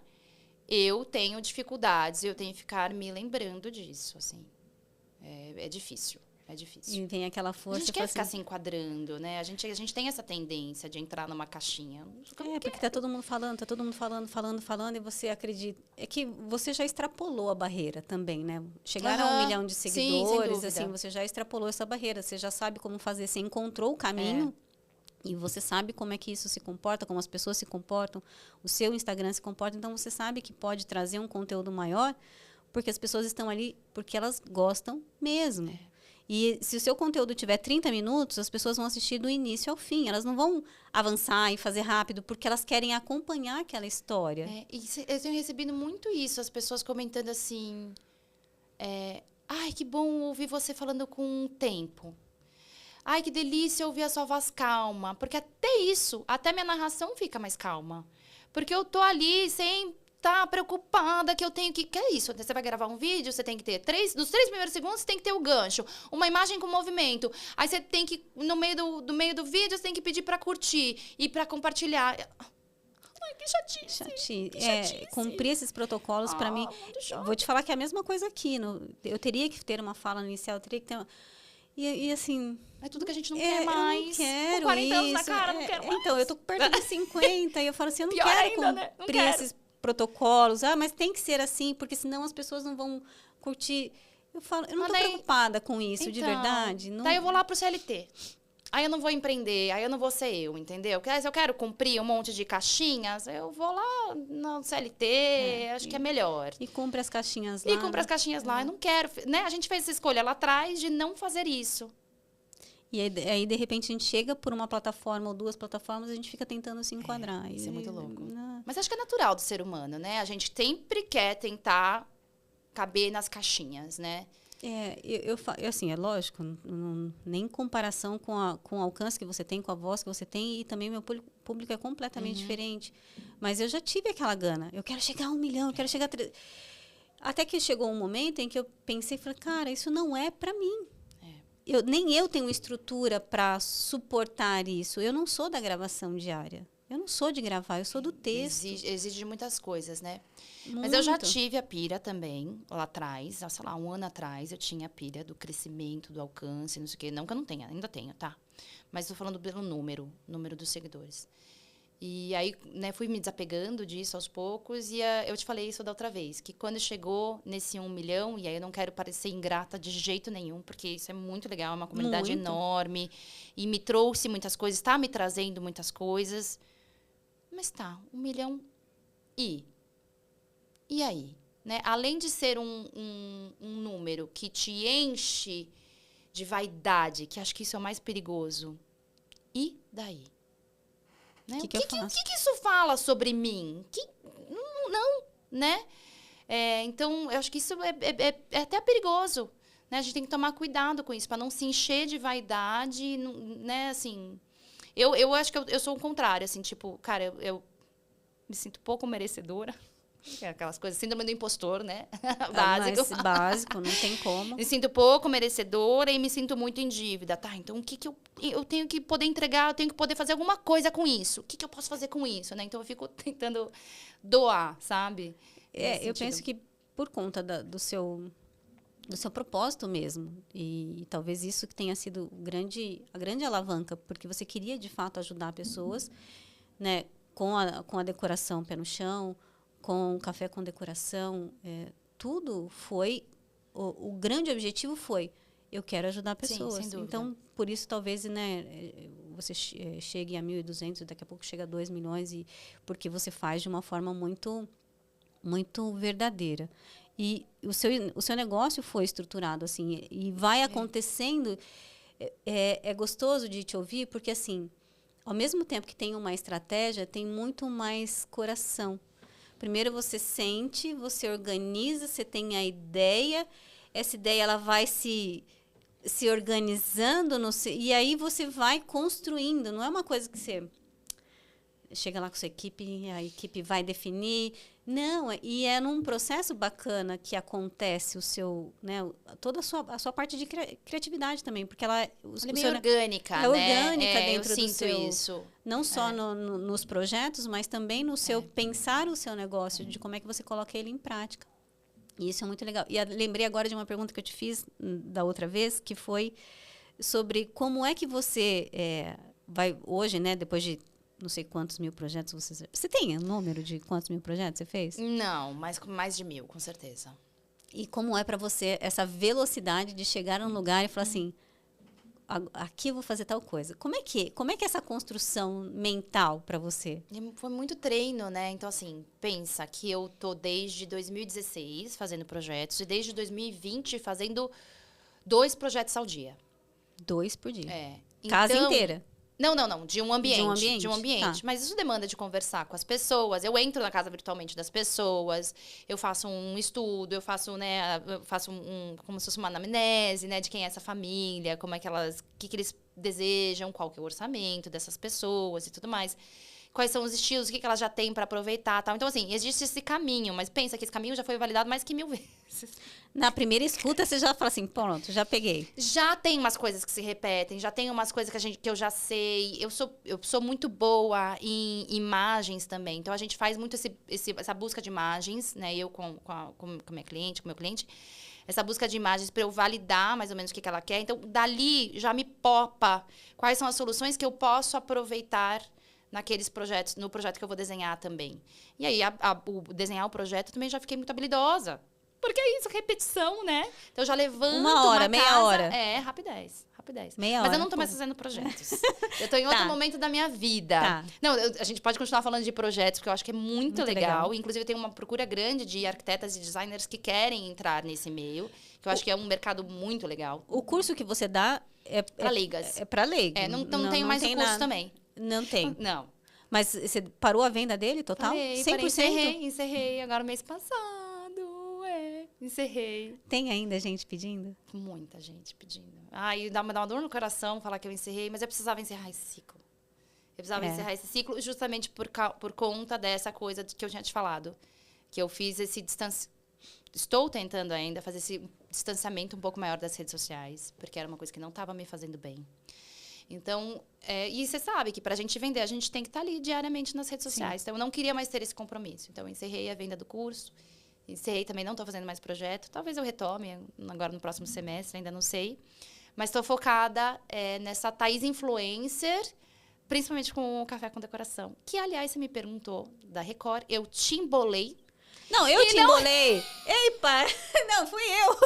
[SPEAKER 2] eu tenho dificuldades, eu tenho que ficar me lembrando disso, assim. É difícil, é difícil.
[SPEAKER 1] E tem aquela força...
[SPEAKER 2] A gente quer ficar se enquadrando, né? A gente tem essa tendência de entrar numa caixinha.
[SPEAKER 1] Porque tá todo mundo falando, e você acredita... É que você já extrapolou a barreira também, né? Chegar a 1 milhão de seguidores, assim, você já extrapolou essa barreira, você já sabe como fazer, você encontrou o caminho... E você sabe como é que isso se comporta, como as pessoas se comportam, o seu Instagram se comporta. Então, você sabe que pode trazer um conteúdo maior, porque as pessoas estão ali porque elas gostam mesmo. E se o seu conteúdo tiver 30 minutos, as pessoas vão assistir do início ao fim. Elas não vão avançar e fazer rápido, porque elas querem acompanhar aquela história.
[SPEAKER 2] E eu tenho recebido muito isso, as pessoas comentando assim... Ai, que bom ouvir você falando com tempo. Ai, que delícia ouvir a sua voz calma. Porque até minha narração fica mais calma. Porque eu tô ali sem estar preocupada que eu tenho que... Que é isso? Você vai gravar um vídeo, você tem que ter nos 3 primeiros segundos, você tem que ter o gancho. Uma imagem com movimento. Aí você tem que, no meio do vídeo, você tem que pedir pra curtir e pra compartilhar. Ai, que chatice.
[SPEAKER 1] Cumprir esses protocolos, pra mim... Vou te falar que é a mesma coisa aqui. Eu teria que ter uma fala inicial, eu teria que ter uma... E assim...
[SPEAKER 2] É tudo que a gente não quer mais.
[SPEAKER 1] Eu não quero
[SPEAKER 2] 40 anos na cara, não quero mais.
[SPEAKER 1] Então, eu tô perto dos 50 e eu falo assim, eu não
[SPEAKER 2] Pior
[SPEAKER 1] quero
[SPEAKER 2] ainda, né? Não
[SPEAKER 1] cumprir esses protocolos. Mas tem que ser assim, porque senão as pessoas não vão curtir. Eu falo, eu não tô preocupada com isso, de verdade. Não...
[SPEAKER 2] Daí eu vou lá pro CLT. Aí eu não vou empreender, aí eu não vou ser eu, entendeu? Porque se eu quero cumprir um monte de caixinhas, eu vou lá no CLT, acho que é melhor.
[SPEAKER 1] E cumpre as caixinhas lá.
[SPEAKER 2] Eu não quero, né? A gente fez essa escolha lá atrás de não fazer isso.
[SPEAKER 1] E aí, de repente, a gente chega por uma plataforma ou 2 plataformas, a gente fica tentando se enquadrar.
[SPEAKER 2] Isso é muito louco. Mas acho que é natural do ser humano, né? A gente sempre quer tentar caber nas caixinhas, né?
[SPEAKER 1] Assim, é lógico, nem em comparação com o alcance que você tem, com a voz que você tem, e também meu público é completamente diferente. Mas eu já tive aquela gana. Eu quero chegar a 1 milhão, eu quero chegar a 3... Até que chegou um momento em que eu pensei, falei, cara, isso não é para mim. Nem eu tenho estrutura para suportar isso. Eu não sou da gravação diária. Eu não sou de gravar, eu sou do texto.
[SPEAKER 2] Exige muitas coisas, né?
[SPEAKER 1] Muito.
[SPEAKER 2] Mas eu já tive a pira também, lá atrás, sei lá, 1 ano atrás, eu tinha a pira do crescimento, do alcance, não sei o quê. Não que eu não tenha, ainda tenho, tá? Mas estou falando pelo número dos seguidores. E aí, né, fui me desapegando disso aos poucos, e eu te falei isso da outra vez, que quando chegou nesse 1 milhão, e aí eu não quero parecer ingrata de jeito nenhum, porque isso é muito legal, é uma comunidade enorme, e me trouxe muitas coisas, está me trazendo muitas coisas. Mas tá, 1 milhão e aí? Né? Além de ser um número que te enche de vaidade, que acho que isso é o mais perigoso, e daí? Né? O que isso fala sobre mim? Não, né? Então, eu acho que isso é até perigoso. Né? A gente tem que tomar cuidado com isso, para não se encher de vaidade, né? Assim, eu acho que eu sou o contrário, assim, tipo, cara, eu me sinto pouco merecedora. Aquelas coisas, síndrome do impostor, né?
[SPEAKER 1] Básico, não tem como.
[SPEAKER 2] Me sinto pouco merecedora e me sinto muito em dívida. Tá, então o que eu tenho que poder entregar? Eu tenho que poder fazer alguma coisa com isso. O que eu posso fazer com isso, né? Então eu fico tentando doar, sabe?
[SPEAKER 1] Eu penso que por conta do seu propósito mesmo, e talvez isso que tenha sido a grande alavanca, porque você queria de fato ajudar pessoas, né? Com a decoração pé no chão, com café com decoração, tudo foi... O grande objetivo foi, eu quero ajudar pessoas.
[SPEAKER 2] Sim, sem dúvida.
[SPEAKER 1] Então, por isso, talvez, né, você chegue a 1.200, daqui a pouco chega a 2 milhões, porque você faz de uma forma muito, muito verdadeira. E o seu negócio foi estruturado assim, e vai acontecendo. É gostoso de te ouvir, porque, assim, ao mesmo tempo que tem uma estratégia, tem muito mais coração. Primeiro você sente, você organiza, você tem a ideia. Essa ideia ela vai se organizando e aí você vai construindo. Não é uma coisa que você chega lá com sua equipe, a equipe vai definir. Não, e é num processo bacana que acontece o seu, né, toda a sua parte de criatividade também, porque ela
[SPEAKER 2] é meio orgânica, né?
[SPEAKER 1] É orgânica dentro
[SPEAKER 2] eu
[SPEAKER 1] do
[SPEAKER 2] sinto
[SPEAKER 1] seu,
[SPEAKER 2] isso.
[SPEAKER 1] Não só nos projetos, mas também no seu pensar o seu negócio, de como é que você coloca ele em prática. E isso é muito legal. E lembrei agora de uma pergunta que eu te fiz da outra vez, que foi sobre como é que você vai hoje, né, depois de não sei quantos mil projetos você tem um número de quantos mil projetos você fez?
[SPEAKER 2] Não, mas mais de 1000, com certeza.
[SPEAKER 1] E como é para você essa velocidade de chegar num lugar e falar assim, aqui eu vou fazer tal coisa. Como é que é essa construção mental para você?
[SPEAKER 2] Foi muito treino, né? Então, assim, pensa que eu tô desde 2016 fazendo projetos e desde 2020 fazendo 2 projetos ao dia.
[SPEAKER 1] 2 por dia?
[SPEAKER 2] Casa
[SPEAKER 1] inteira?
[SPEAKER 2] Não, de um ambiente.
[SPEAKER 1] De um ambiente.
[SPEAKER 2] Tá. Mas isso demanda de conversar com as pessoas. Eu entro na casa virtualmente das pessoas, eu faço um estudo, eu faço como se fosse uma anamnese, né? De quem é essa família, como é que elas, o que eles desejam, qual que é o orçamento dessas pessoas e tudo mais. Quais são os estilos, o que elas já têm para aproveitar, tal. Então, assim, existe esse caminho, mas pensa que esse caminho já foi validado mais que 1000 vezes.
[SPEAKER 1] Na primeira escuta, você já fala assim, pronto, já peguei.
[SPEAKER 2] Já tem umas coisas que se repetem, já tem umas coisas que eu já sei. Eu sou muito boa em imagens também. Então, a gente faz muito essa busca de imagens, né? Eu com minha cliente, com meu cliente. Essa busca de imagens para eu validar mais ou menos o que ela quer. Então, dali já me popa quais são as soluções que eu posso aproveitar naqueles projetos, no projeto que eu vou desenhar também. E aí, desenhar o projeto também já fiquei muito habilidosa. Porque é isso, repetição, né? Então, eu já levanto
[SPEAKER 1] uma hora, meia hora.
[SPEAKER 2] Rapidez.
[SPEAKER 1] Meia
[SPEAKER 2] Mas
[SPEAKER 1] hora,
[SPEAKER 2] eu não tô mais fazendo projetos. Eu tô em outro momento da minha vida.
[SPEAKER 1] Tá.
[SPEAKER 2] Não, a gente pode continuar falando de projetos, porque eu acho que é muito legal. Inclusive, tem uma procura grande de arquitetas e designers que querem entrar nesse meio, que eu acho que é um mercado muito legal.
[SPEAKER 1] O curso que você dá é
[SPEAKER 2] para leigas.
[SPEAKER 1] É para leigos.
[SPEAKER 2] Não tenho mais o curso também.
[SPEAKER 1] Não tem.
[SPEAKER 2] Não.
[SPEAKER 1] Mas você parou a venda dele total?
[SPEAKER 2] Parei,
[SPEAKER 1] 100%?
[SPEAKER 2] Encerrei agora mês passado. Encerrei.
[SPEAKER 1] Tem ainda gente pedindo?
[SPEAKER 2] Muita gente pedindo. E dá uma dor no coração falar que eu encerrei, mas eu precisava encerrar esse ciclo. Justamente por conta dessa coisa que eu tinha te falado. Que eu fiz estou tentando ainda fazer esse distanciamento um pouco maior das redes sociais, porque era uma coisa que não estava me fazendo bem. Então, e você sabe que para a gente vender, a gente tem que estar ali diariamente nas redes sociais. Sim. Então, eu não queria mais ter esse compromisso. Então, eu encerrei a venda do curso. Encerrei também, não estou fazendo mais projeto. Talvez eu retome agora no próximo semestre, ainda não sei. Mas estou focada nessa Thaís Influencer, principalmente com o Café com Decoração. Que, aliás, você me perguntou da Record. Eu te embolei.
[SPEAKER 1] Não, eu te embolei. Ei, pá. Não, fui eu.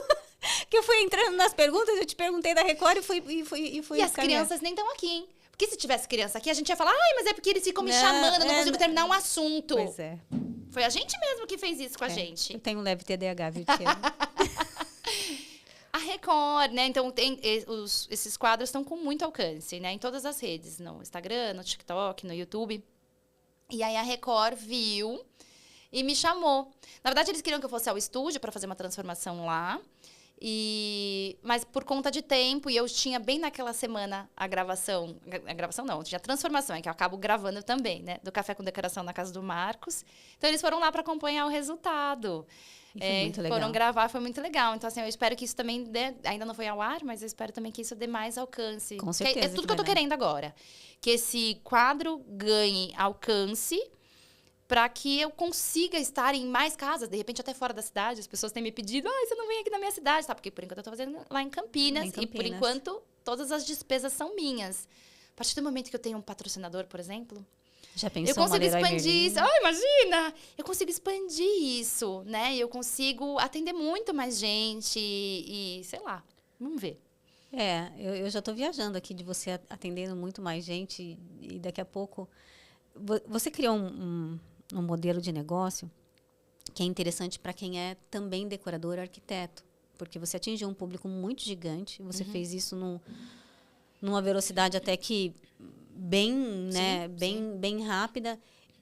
[SPEAKER 1] Que eu fui entrando nas perguntas, eu te perguntei da Record e fui.
[SPEAKER 2] E as crianças nem estão aqui, hein? Porque se tivesse criança aqui, a gente ia falar, mas é porque eles ficam me chamando, eu não consigo terminar um assunto.
[SPEAKER 1] Pois é.
[SPEAKER 2] Foi a gente mesmo que fez isso com a gente.
[SPEAKER 1] Eu tenho um leve TDAH, viu, Tia?
[SPEAKER 2] A Record, né? Então, esses quadros estão com muito alcance, né? Em todas as redes, no Instagram, no TikTok, no YouTube. E aí a Record viu e me chamou. Na verdade, eles queriam que eu fosse ao estúdio para fazer uma transformação lá. Mas por conta de tempo, e eu tinha bem naquela semana a gravação não, tinha a transformação, que eu acabo gravando também, né? Do Café com Decoração na casa do Marcos. Então, eles foram lá para acompanhar o resultado.
[SPEAKER 1] Foi muito legal.
[SPEAKER 2] Foram gravar, foi muito legal. Então, assim, eu espero que isso também ainda não foi ao ar, mas eu espero também que isso dê mais alcance.
[SPEAKER 1] Com certeza.
[SPEAKER 2] É tudo que eu tô querendo agora. Que esse quadro ganhe alcance para que eu consiga estar em mais casas, de repente até fora da cidade. As pessoas têm me pedido, você não vem aqui na minha cidade, tá? Porque por enquanto eu tô fazendo lá em Campinas. E por enquanto todas as despesas são minhas. A partir do momento que eu tenho um patrocinador, por exemplo,
[SPEAKER 1] já pensou,
[SPEAKER 2] eu consigo expandir isso. Imagina! Eu consigo expandir isso, né? Eu consigo atender muito mais gente e sei lá, vamos ver.
[SPEAKER 1] Eu já tô viajando aqui de você atendendo muito mais gente e daqui a pouco você criou um modelo de negócio que é interessante para quem é também decorador, arquiteto, porque você atingiu um público muito gigante, você fez isso numa velocidade até que bem rápida.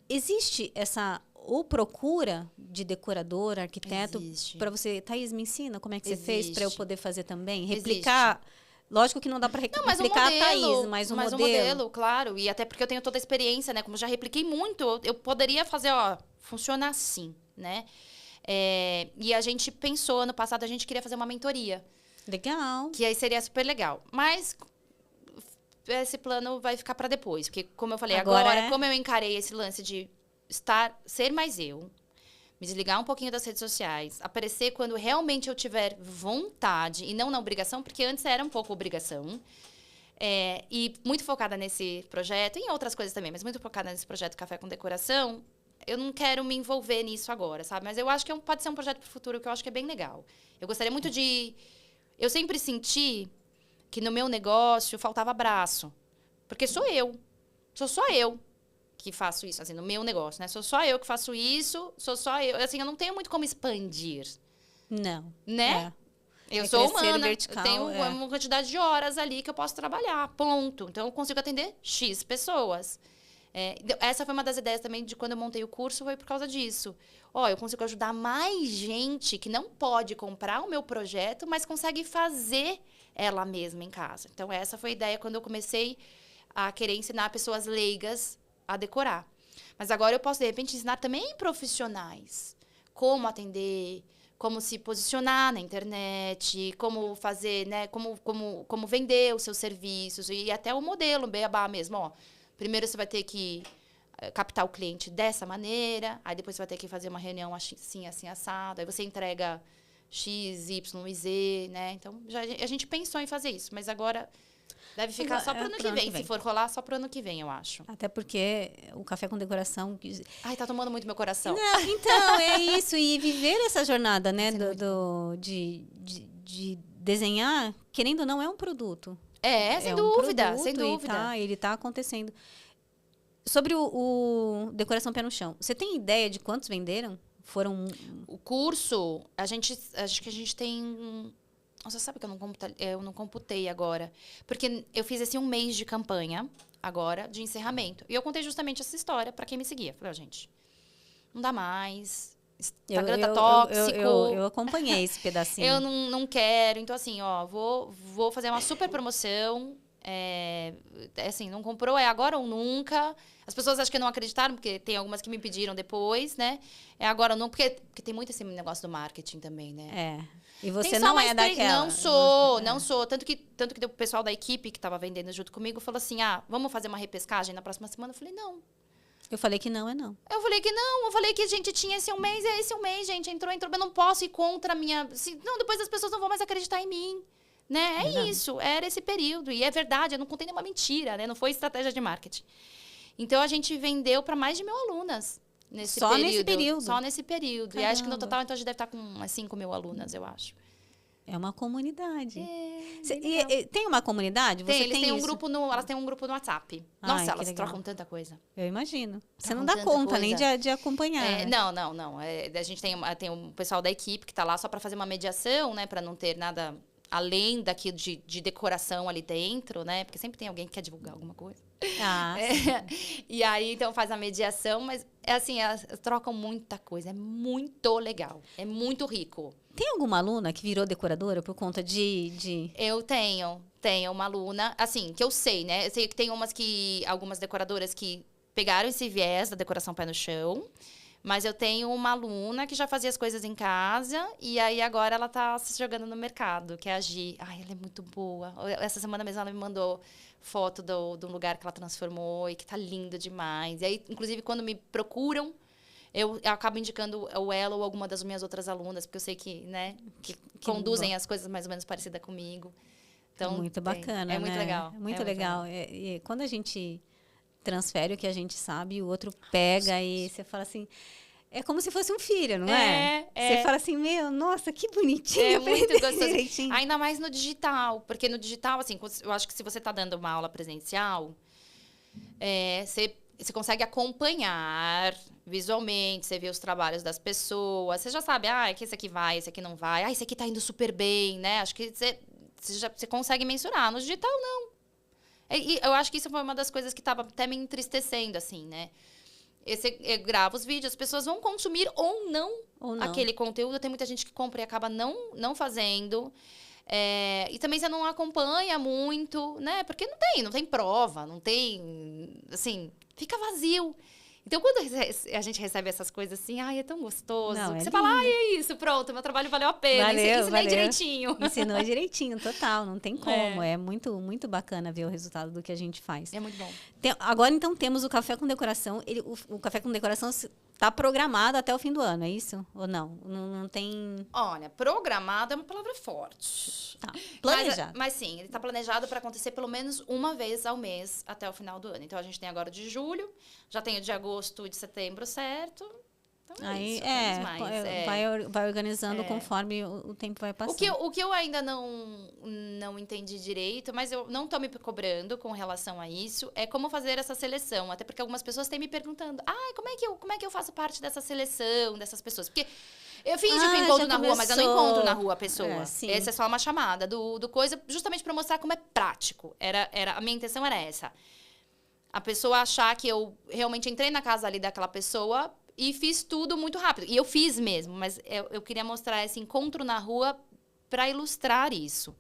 [SPEAKER 1] Existe essa ou procura de decorador, arquiteto,
[SPEAKER 2] Existe.
[SPEAKER 1] para você... Thaís, me ensina como é que você fez para eu
[SPEAKER 2] Existe.
[SPEAKER 1] poder fader também?
[SPEAKER 2] Existe.
[SPEAKER 1] Replicar... Lógico que não dá para
[SPEAKER 2] Não, mas
[SPEAKER 1] replicar
[SPEAKER 2] modelo,
[SPEAKER 1] a Thaís, mas um modelo.
[SPEAKER 2] claro. E até porque eu tenho toda a experiência, né? Como eu já repliquei muito, eu poderia fazer, ó, funciona assim, né? E a gente pensou, ano passado, a gente queria fazer uma mentoria.
[SPEAKER 1] Legal.
[SPEAKER 2] Que aí seria super legal. Mas esse plano vai ficar para depois. Porque, como eu falei, agora como eu encarei esse lance de ser mais eu, me desligar um pouquinho das redes sociais, aparecer quando realmente eu tiver vontade e não na obrigação, porque antes era um pouco obrigação. E muito focada nesse projeto, e em outras coisas também, mas muito focada nesse projeto Café com Decoração, eu não quero me envolver nisso agora, sabe? Mas eu acho que pode ser um projeto para o futuro que eu acho que é bem legal. Eu gostaria muito de... Eu sempre senti que no meu negócio faltava braço. Porque sou só eu que faço isso, assim, no meu negócio, né? Sou só eu que faço isso, sou só eu. Assim, eu não tenho muito como expandir.
[SPEAKER 1] Não.
[SPEAKER 2] Né? Eu sou humana,
[SPEAKER 1] vertical,
[SPEAKER 2] eu tenho uma quantidade de horas ali que eu posso trabalhar, ponto. Então, eu consigo atender X pessoas. Essa foi uma das ideias também de quando eu montei o curso, foi por causa disso. Eu consigo ajudar mais gente que não pode comprar o meu projeto, mas consegue fazer ela mesma em casa. Então, essa foi a ideia quando eu comecei a querer ensinar pessoas leigas a decorar. Mas agora eu posso, de repente, ensinar também profissionais como atender, como se posicionar na internet, como fazer, né, como vender os seus serviços e até o modelo, beabá mesmo, ó. Primeiro você vai ter que captar o cliente dessa maneira, aí depois você vai ter que fazer uma reunião assim, assim, assado, aí você entrega X, Y e Z, né? Então, a gente pensou em fazer isso, mas agora deve ficar só pro ano que vem. Se for rolar, só pro ano que vem, eu acho.
[SPEAKER 1] Até porque o Café com Decoração...
[SPEAKER 2] Ai, tá tomando muito meu coração.
[SPEAKER 1] Não, então, é isso. E viver essa jornada, né, de desenhar, querendo ou não, é um produto.
[SPEAKER 2] Sem dúvida,
[SPEAKER 1] produto,
[SPEAKER 2] sem dúvida.
[SPEAKER 1] Ele tá acontecendo. Sobre o Decoração Pé no Chão, você tem ideia de quantos venderam? Foram...
[SPEAKER 2] O curso, acho que a gente tem... Você sabe que eu não computei agora. Porque eu fiz esse 1 mês de campanha, agora, de encerramento. E eu contei justamente essa história para quem me seguia. Falei, gente, não dá mais. Instagram tá tóxico.
[SPEAKER 1] Eu acompanhei esse pedacinho.
[SPEAKER 2] Eu não quero. Então, assim, vou fazer uma super promoção. Assim, não comprou, é agora ou nunca. As pessoas acham que não acreditaram, porque tem algumas que me pediram depois, né? É agora ou nunca, porque tem muito esse negócio do marketing também, né?
[SPEAKER 1] E você não é daquela.
[SPEAKER 2] Não sou. Tanto que o pessoal da equipe que estava vendendo junto comigo falou assim, vamos fazer uma repescagem na próxima semana? Eu falei, não.
[SPEAKER 1] Eu falei que não é não.
[SPEAKER 2] Eu falei que não. Eu falei que a gente tinha esse 1 mês, esse 1 mês, gente. Entrou. Eu não posso ir contra a minha... Não, depois as pessoas não vão mais acreditar em mim. Né? Isso, era esse período. E é verdade, eu não contei nenhuma mentira, né? Não foi estratégia de marketing. Então, a gente vendeu para mais de 1.000 alunas nesse período. Só nesse período.
[SPEAKER 1] Caramba.
[SPEAKER 2] E acho que no total, então, a gente deve estar com umas 5.000 alunas, eu acho.
[SPEAKER 1] É uma comunidade. Tem uma comunidade?
[SPEAKER 2] Elas têm um grupo no WhatsApp. Nossa, elas
[SPEAKER 1] legal.
[SPEAKER 2] Trocam tanta coisa.
[SPEAKER 1] Eu imagino. Você
[SPEAKER 2] Trocam
[SPEAKER 1] não dá conta
[SPEAKER 2] coisa.
[SPEAKER 1] nem de acompanhar.
[SPEAKER 2] Não. A gente tem um pessoal da equipe que está lá só para fazer uma mediação, né? Para não ter nada além daquilo de decoração ali dentro, né? Porque sempre tem alguém que quer divulgar alguma coisa. E aí, então, faz a mediação, mas é assim, elas trocam muita coisa. É muito legal. É muito rico.
[SPEAKER 1] Tem alguma aluna que virou decoradora por conta de...
[SPEAKER 2] Eu tenho uma aluna, assim, que eu sei, né? Eu sei que tem algumas decoradoras que pegaram esse viés da decoração pé no chão, mas eu tenho uma aluna que já fazia as coisas em casa e aí agora ela tá se jogando no mercado, que é a Gi. Ai, ela é muito boa. Essa semana mesmo ela me mandou foto do lugar que ela transformou e que tá lindo demais. E aí, inclusive, quando me procuram, eu acabo indicando ou ela ou alguma das minhas outras alunas, porque eu sei que, né, que conduzem as coisas mais ou menos parecidas comigo. Então,
[SPEAKER 1] muito bacana,
[SPEAKER 2] é muito legal.
[SPEAKER 1] É muito legal. E quando a gente transfere o que a gente sabe, o outro pega e você fala assim... É como se fosse um filho, não é? Você fala assim, nossa, que bonitinho.
[SPEAKER 2] É muito gostoso. Ainda mais no digital. Porque no digital, assim, eu acho que se você está dando uma aula presencial, você consegue acompanhar visualmente, você vê os trabalhos das pessoas, você já sabe, que esse aqui vai, esse aqui não vai, esse aqui está indo super bem, né? Acho que você consegue mensurar. No digital, não. E eu acho que isso foi uma das coisas que estava até me entristecendo, assim, né? Eu gravo os vídeos, as pessoas vão consumir ou não,
[SPEAKER 1] Ou não.
[SPEAKER 2] aquele conteúdo. Tem muita gente que compra e acaba não fazendo. E também você não acompanha muito, né? Porque não tem prova, não tem... Assim, fica vazio. Então, quando a gente recebe essas coisas assim, ai, é tão gostoso.
[SPEAKER 1] Não, é
[SPEAKER 2] você
[SPEAKER 1] lindo.
[SPEAKER 2] fala, ai, é isso, pronto, meu trabalho valeu a pena. Ensinei
[SPEAKER 1] Valeu.
[SPEAKER 2] direitinho.
[SPEAKER 1] Ensinou direitinho, total, não tem como. É muito, muito bacana ver o resultado do que a gente faz.
[SPEAKER 2] É muito bom.
[SPEAKER 1] Agora, então, temos o Café com Decoração. O Café com Decoração está programado até o fim do ano, é isso? Ou não? Não tem...
[SPEAKER 2] Olha, programado é uma palavra forte.
[SPEAKER 1] Tá. Planejado.
[SPEAKER 2] Mas sim, ele está planejado para acontecer pelo menos uma vez ao mês até o final do ano. Então, a gente tem agora o de julho, já tem o de agosto e de setembro, certo? Então,
[SPEAKER 1] Aí,
[SPEAKER 2] isso, temos mais.
[SPEAKER 1] vai organizando conforme o tempo vai passando.
[SPEAKER 2] O que eu ainda não entendi direito, mas eu não estou me cobrando com relação a isso, é como fazer essa seleção. Até porque algumas pessoas têm me perguntando, como é que eu faço parte dessa seleção, dessas pessoas? Porque eu finjo que eu encontro na rua, mas eu não encontro na rua a pessoa. Essa é só uma chamada do coisa, justamente para mostrar como é prático. A minha intenção era essa. A pessoa achar que eu realmente entrei na casa ali daquela pessoa e fiz tudo muito rápido. E eu fiz mesmo, mas eu queria mostrar esse encontro na rua para ilustrar isso.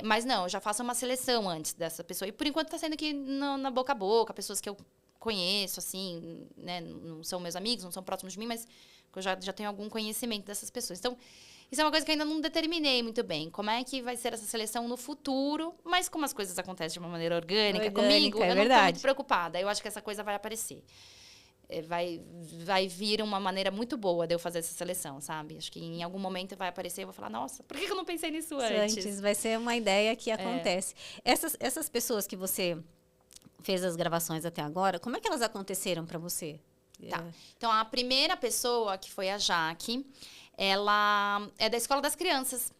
[SPEAKER 2] Mas não, eu já faço uma seleção antes dessa pessoa. E por enquanto está sendo aqui na boca a boca, pessoas que eu conheço, assim, né? Não são meus amigos, não são próximos de mim, mas eu já tenho algum conhecimento dessas pessoas. Então, isso é uma coisa que eu ainda não determinei muito bem. Como é que vai ser essa seleção no futuro? Mas como as coisas acontecem de uma maneira orgânica comigo, eu não estou muito preocupada. Eu acho que essa coisa vai aparecer. Vai vir uma maneira muito boa de eu fazer essa seleção, sabe? Acho que em algum momento vai aparecer e eu vou falar, nossa, por que eu não pensei nisso antes?
[SPEAKER 1] Vai ser uma ideia que acontece. Essas pessoas que você fez as gravações até agora, como é que elas aconteceram para você?
[SPEAKER 2] Tá. Então, a primeira pessoa, que foi a Jaque, ela é da Escola das Crianças.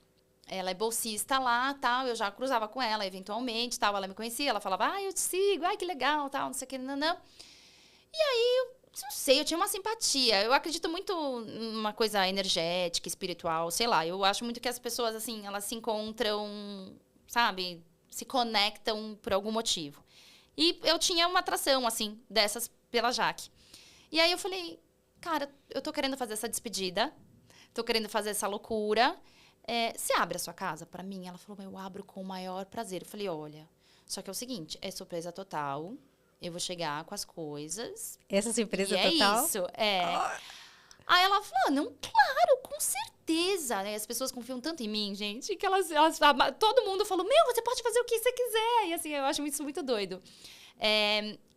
[SPEAKER 2] Ela é bolsista lá, tal. Eu já cruzava com ela, eventualmente, tal. Ela me conhecia, ela falava, eu te sigo, que legal, tal, não sei o que, não. E aí, não sei, eu tinha uma simpatia. Eu acredito muito numa coisa energética, espiritual, sei lá. Eu acho muito que as pessoas, assim, elas se encontram, sabe? Se conectam por algum motivo. E eu tinha uma atração, assim, dessas pela Jaque. E aí eu falei, cara, eu tô querendo fazer essa despedida. Tô querendo fazer essa loucura. Você abre a sua casa pra mim? Ela falou, eu abro com o maior prazer. Eu falei, olha, só que é o seguinte, é surpresa total. Eu vou chegar com as coisas.
[SPEAKER 1] Essa surpresa
[SPEAKER 2] total?
[SPEAKER 1] É
[SPEAKER 2] isso, Aí ela falou, não, claro, com certeza. Né? As pessoas confiam tanto em mim, gente, que todo mundo falou, você pode fazer o que você quiser. E assim, eu acho isso muito doido.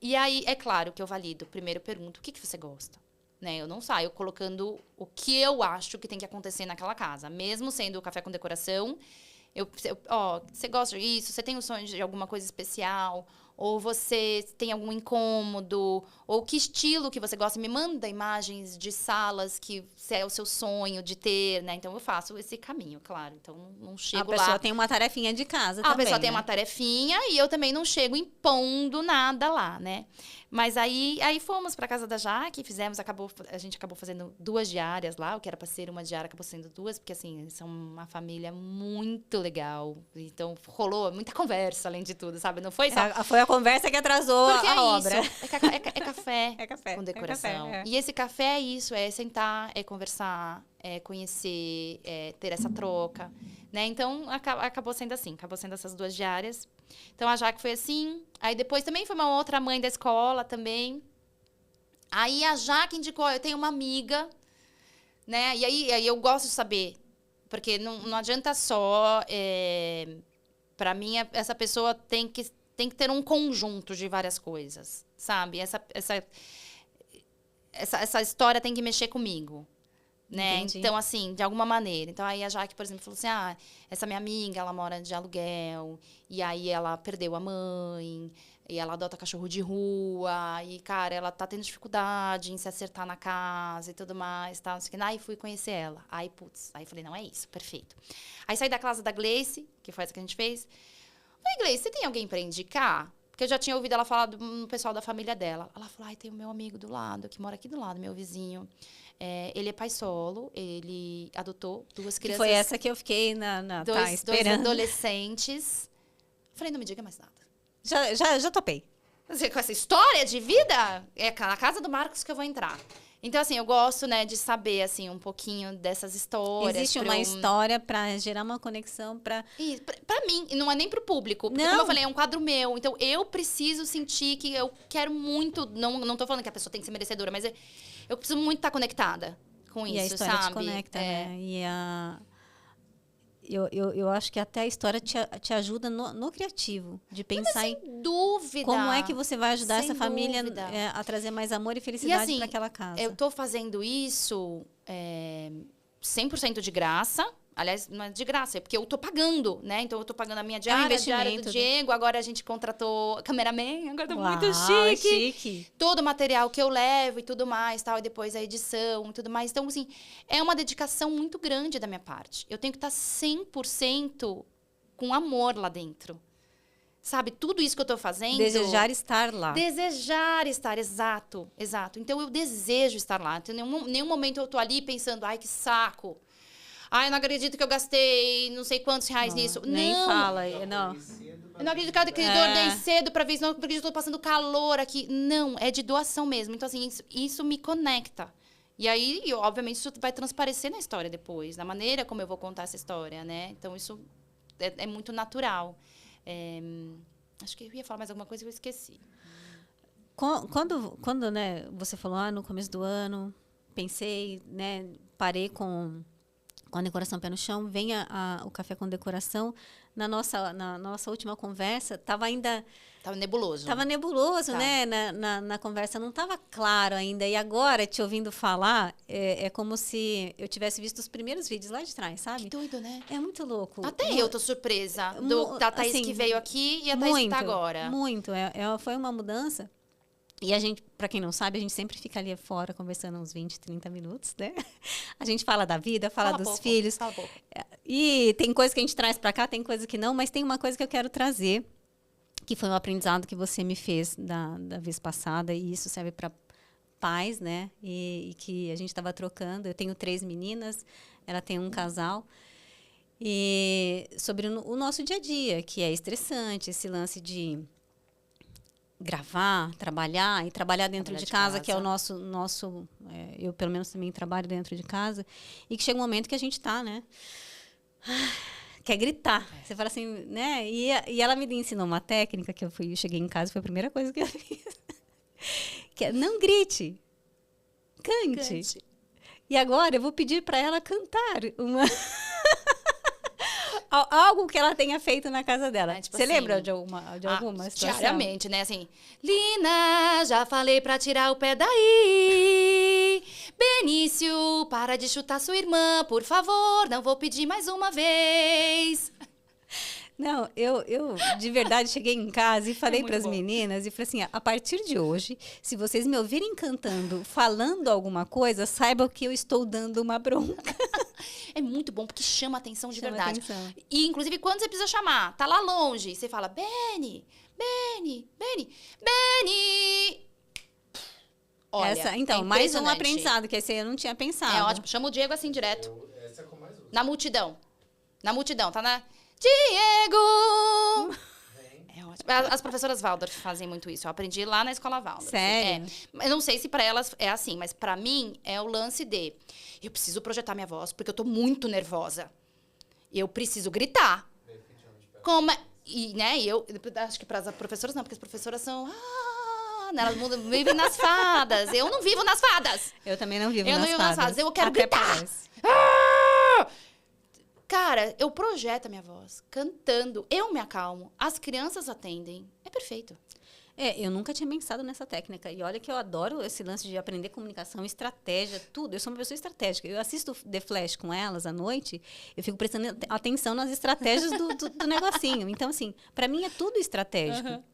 [SPEAKER 2] E aí, é claro que eu valido. Primeiro eu pergunto, o que você gosta? Né? Eu não saio colocando o que eu acho que tem que acontecer naquela casa. Mesmo sendo o Café com Decoração, você gosta disso? Você tem um sonho de alguma coisa especial? Ou você tem algum incômodo? Ou que estilo que você gosta? Me manda imagens de salas que é o seu sonho de ter, né? Então, eu faço esse caminho, claro. Então, não chego lá...
[SPEAKER 1] A pessoa tem uma tarefinha de casa também,
[SPEAKER 2] A pessoa tem
[SPEAKER 1] né?
[SPEAKER 2] uma tarefinha e eu também não chego impondo nada lá, né? Mas aí fomos para casa da Jaque, a gente acabou fazendo 2 diárias lá, o que era para ser uma diária acabou sendo 2, porque assim, eles são uma família muito legal. Então, rolou muita conversa, além de tudo, sabe? Não foi só...
[SPEAKER 1] Foi a conversa que atrasou a obra.
[SPEAKER 2] É café.
[SPEAKER 1] É café
[SPEAKER 2] Com decoração.
[SPEAKER 1] É café.
[SPEAKER 2] E esse café é isso, é sentar, é conversar, é conhecer, é ter essa troca, né? Então, acabou sendo assim, acabou sendo essas 2 diárias. Então, a Jaque foi assim. Aí, depois, também foi uma outra mãe da escola também. Aí, a Jaque indicou, eu tenho uma amiga, né? E aí eu gosto de saber, porque não adianta só... para mim, essa pessoa tem que ter um conjunto de várias coisas, sabe? Essa história tem que mexer comigo, né?
[SPEAKER 1] Entendi.
[SPEAKER 2] Então, assim, de alguma maneira. Então, aí a Jaque, por exemplo, falou assim, essa minha amiga, ela mora de aluguel, e aí ela perdeu a mãe, e ela adota cachorro de rua, e, cara, ela tá tendo dificuldade em se acertar na casa e tudo mais, tal, não sei o que. Aí fui conhecer ela. Aí, aí falei, não, é isso, perfeito. Aí saí da casa da Gleice, que foi essa que a gente fez. Falei, Gleice, você tem alguém pra indicar? Porque eu já tinha ouvido ela falar do pessoal da família dela. Ela falou, tem o meu amigo do lado, que mora aqui do lado, meu vizinho. Ele é pai solo, ele adotou 2 crianças.
[SPEAKER 1] Que foi essa que eu fiquei esperando.
[SPEAKER 2] 2 adolescentes. Falei, não me diga mais nada.
[SPEAKER 1] Já topei.
[SPEAKER 2] Com essa história de vida, é na casa do Marcos que eu vou entrar. Então, assim, eu gosto, né, de saber, assim, um pouquinho dessas histórias.
[SPEAKER 1] Existe uma história para gerar uma conexão para...
[SPEAKER 2] E pra mim, não é nem pro público. Porque, como eu falei, é um quadro meu. Então, eu preciso sentir que eu quero muito... Não tô falando que a pessoa tem que ser merecedora, mas eu preciso muito estar conectada com isso, sabe?
[SPEAKER 1] E a história te conecta, né? E eu acho que até a história te ajuda no criativo, de pensar
[SPEAKER 2] sem dúvida.
[SPEAKER 1] Como é que você vai ajudar essa família
[SPEAKER 2] dúvida.
[SPEAKER 1] A trazer mais amor e felicidade
[SPEAKER 2] assim,
[SPEAKER 1] para aquela casa.
[SPEAKER 2] Eu tô fazendo isso 100% de graça. Aliás, não é de graça, é porque eu tô pagando, né? Então, eu tô pagando a minha diária, a diária do Diego. Agora, a gente contratou cameraman. Agora, tá muito chique. Todo o material que eu levo e tudo mais, tal. E depois a edição e tudo mais. Então, assim, é uma dedicação muito grande da minha parte. Eu tenho que estar 100% com amor lá dentro. Sabe? Tudo isso que eu tô fazendo...
[SPEAKER 1] Desejar estar lá.
[SPEAKER 2] Desejar estar, exato. Então, eu desejo estar lá. Em nenhum momento eu tô ali pensando, ai, que saco. Ai, eu não acredito que eu gastei não sei quantos reais nisso.
[SPEAKER 1] Nem fala, não.
[SPEAKER 2] Eu não acredito que eu acordei cedo pra ver isso. Não acredito que eu tô passando calor aqui. Não, é de doação mesmo. Então, assim, isso me conecta. E aí, obviamente, isso vai transparecer na história depois. Na maneira como eu vou contar essa história, né? Então, isso é muito natural. Acho que eu ia falar mais alguma coisa que eu esqueci.
[SPEAKER 1] Quando né, você falou, no começo do ano, pensei, né, parei com a decoração pé no chão, vem o café com decoração. Na nossa última conversa, estava
[SPEAKER 2] nebuloso.
[SPEAKER 1] Estava nebuloso, né? Na conversa não estava claro ainda. E agora, te ouvindo falar, é como se eu tivesse visto os primeiros vídeos lá de trás, sabe?
[SPEAKER 2] Que doido, né?
[SPEAKER 1] É muito louco.
[SPEAKER 2] Até eu tô surpresa da Thaís assim, que veio aqui e a Thaís que tá agora.
[SPEAKER 1] Muito. Foi uma mudança. E a gente, para quem não sabe, a gente sempre fica ali fora conversando uns 20, 30 minutos, né? A gente fala da vida, fala dos filhos.
[SPEAKER 2] Fala pouco.
[SPEAKER 1] E tem coisa que a gente traz para cá, tem coisa que não, mas tem uma coisa que eu quero trazer, que foi um aprendizado que você me fez da vez passada, e isso serve para pais, né? E que a gente estava trocando. Eu tenho 3 meninas, ela tem um casal. E sobre o nosso dia a dia, que é estressante, esse lance de gravar, trabalhar dentro de casa, que é o nosso eu pelo menos também trabalho dentro de casa, e que chega um momento que a gente está, né, quer gritar. Você fala assim, né, e ela me ensinou uma técnica que eu cheguei em casa, foi a primeira coisa que eu fiz, que é não grite, cante. E agora eu vou pedir para ela cantar algo que ela tenha feito na casa dela. Você assim, lembra de alguma situação?
[SPEAKER 2] Diariamente, né? Assim, Lina, já falei pra tirar o pé daí. Benício, para de chutar sua irmã, por favor, não vou pedir mais uma vez.
[SPEAKER 1] Não, eu de verdade cheguei em casa e falei para as meninas e falei assim, a partir de hoje, se vocês me ouvirem cantando, falando alguma coisa, saibam que eu estou dando uma bronca.
[SPEAKER 2] É muito bom, porque chama atenção de verdade. E, inclusive, quando você precisa chamar, tá lá longe, você fala, Beni, Beni, Beni, Beni. Olha,
[SPEAKER 1] então, mais um aprendizado, que esse aí eu não tinha pensado.
[SPEAKER 2] É ótimo, chama o Diego assim, direto.
[SPEAKER 3] Essa é com mais outra.
[SPEAKER 2] Na multidão, tá na... Diego! É ótimo. As professoras Waldorf fazem muito isso. Eu aprendi lá na escola Waldorf.
[SPEAKER 1] Sério?
[SPEAKER 2] Eu não sei se para elas é assim, mas para mim é o lance de... Eu preciso projetar minha voz, porque eu tô muito nervosa. Eu preciso gritar. Como é... E, né, eu acho que para as professoras não, porque as professoras são... elas vivem nas fadas. Eu não vivo nas fadas.
[SPEAKER 1] Eu também não vivo nas fadas.
[SPEAKER 2] Eu quero gritar. Cara, eu projeto a minha voz, cantando, eu me acalmo, as crianças atendem, é perfeito.
[SPEAKER 1] Eu nunca tinha pensado nessa técnica, e olha que eu adoro esse lance de aprender comunicação, estratégia, tudo, eu sou uma pessoa estratégica, eu assisto The Flash com elas à noite, eu fico prestando atenção nas estratégias do negocinho, então assim, para mim é tudo estratégico,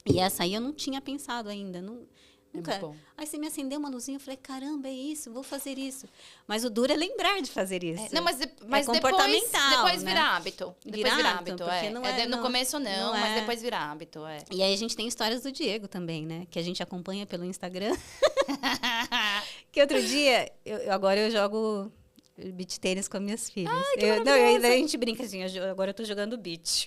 [SPEAKER 1] e essa aí eu não tinha pensado ainda, nunca. Aí você me acendeu uma luzinha, eu falei, caramba, é isso, vou fazer isso. Mas o duro é lembrar de fazer isso.
[SPEAKER 2] Não, mas
[SPEAKER 1] comportamental,
[SPEAKER 2] depois
[SPEAKER 1] né?
[SPEAKER 2] vira hábito. Depois vira hábito, no começo não, mas
[SPEAKER 1] é.
[SPEAKER 2] depois vira hábito,
[SPEAKER 1] E aí a gente tem histórias do Diego também, né? Que a gente acompanha pelo Instagram. Que outro dia, agora eu jogo beach tênis com as minhas filhas.
[SPEAKER 2] Ai, que
[SPEAKER 1] a gente brinca assim, agora eu tô jogando beach.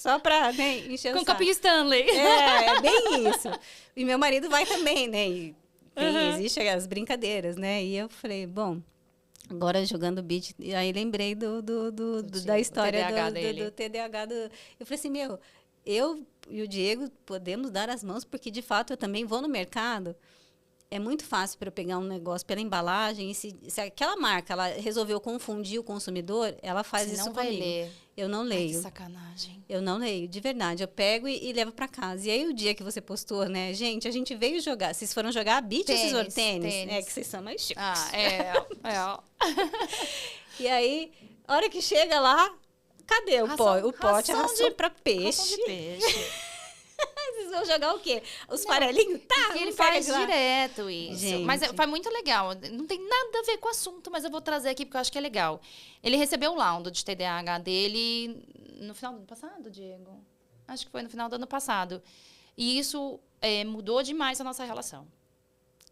[SPEAKER 1] só pra, né, encher o
[SPEAKER 2] Com
[SPEAKER 1] saco.
[SPEAKER 2] copinho Stanley.
[SPEAKER 1] É bem isso. E meu marido vai também, né? E existe as brincadeiras, né? E eu falei, bom, agora jogando beach, e aí lembrei da história do TDAH. Eu falei assim, eu e o Diego podemos dar as mãos, porque de fato eu também vou no mercado. É muito fácil para eu pegar um negócio pela embalagem. E se aquela marca ela resolveu confundir o consumidor, ela faz
[SPEAKER 2] Você
[SPEAKER 1] isso
[SPEAKER 2] não vai
[SPEAKER 1] comigo.
[SPEAKER 2] ler.
[SPEAKER 1] Eu não
[SPEAKER 2] Ai,
[SPEAKER 1] leio.
[SPEAKER 2] que sacanagem.
[SPEAKER 1] Eu não leio, de verdade. Eu pego e levo para casa. E aí, o dia que você postou, né? Gente, a gente veio jogar. Vocês foram jogar beach ou vocês foram tênis? É que vocês são mais chiques. E aí, a hora que chega lá, cadê o pote? É ração para peixe.
[SPEAKER 2] Ração de peixe.
[SPEAKER 1] Vocês vão jogar o quê? Os farelinhos? Tá,
[SPEAKER 2] ele faz direto isso.
[SPEAKER 1] Gente.
[SPEAKER 2] Mas foi muito legal. Não tem nada a ver com o assunto, mas eu vou trazer aqui porque eu acho que é legal. Ele recebeu o laudo de TDAH dele no final do ano passado, Diego? Acho que foi no final do ano passado. E isso mudou demais a nossa relação.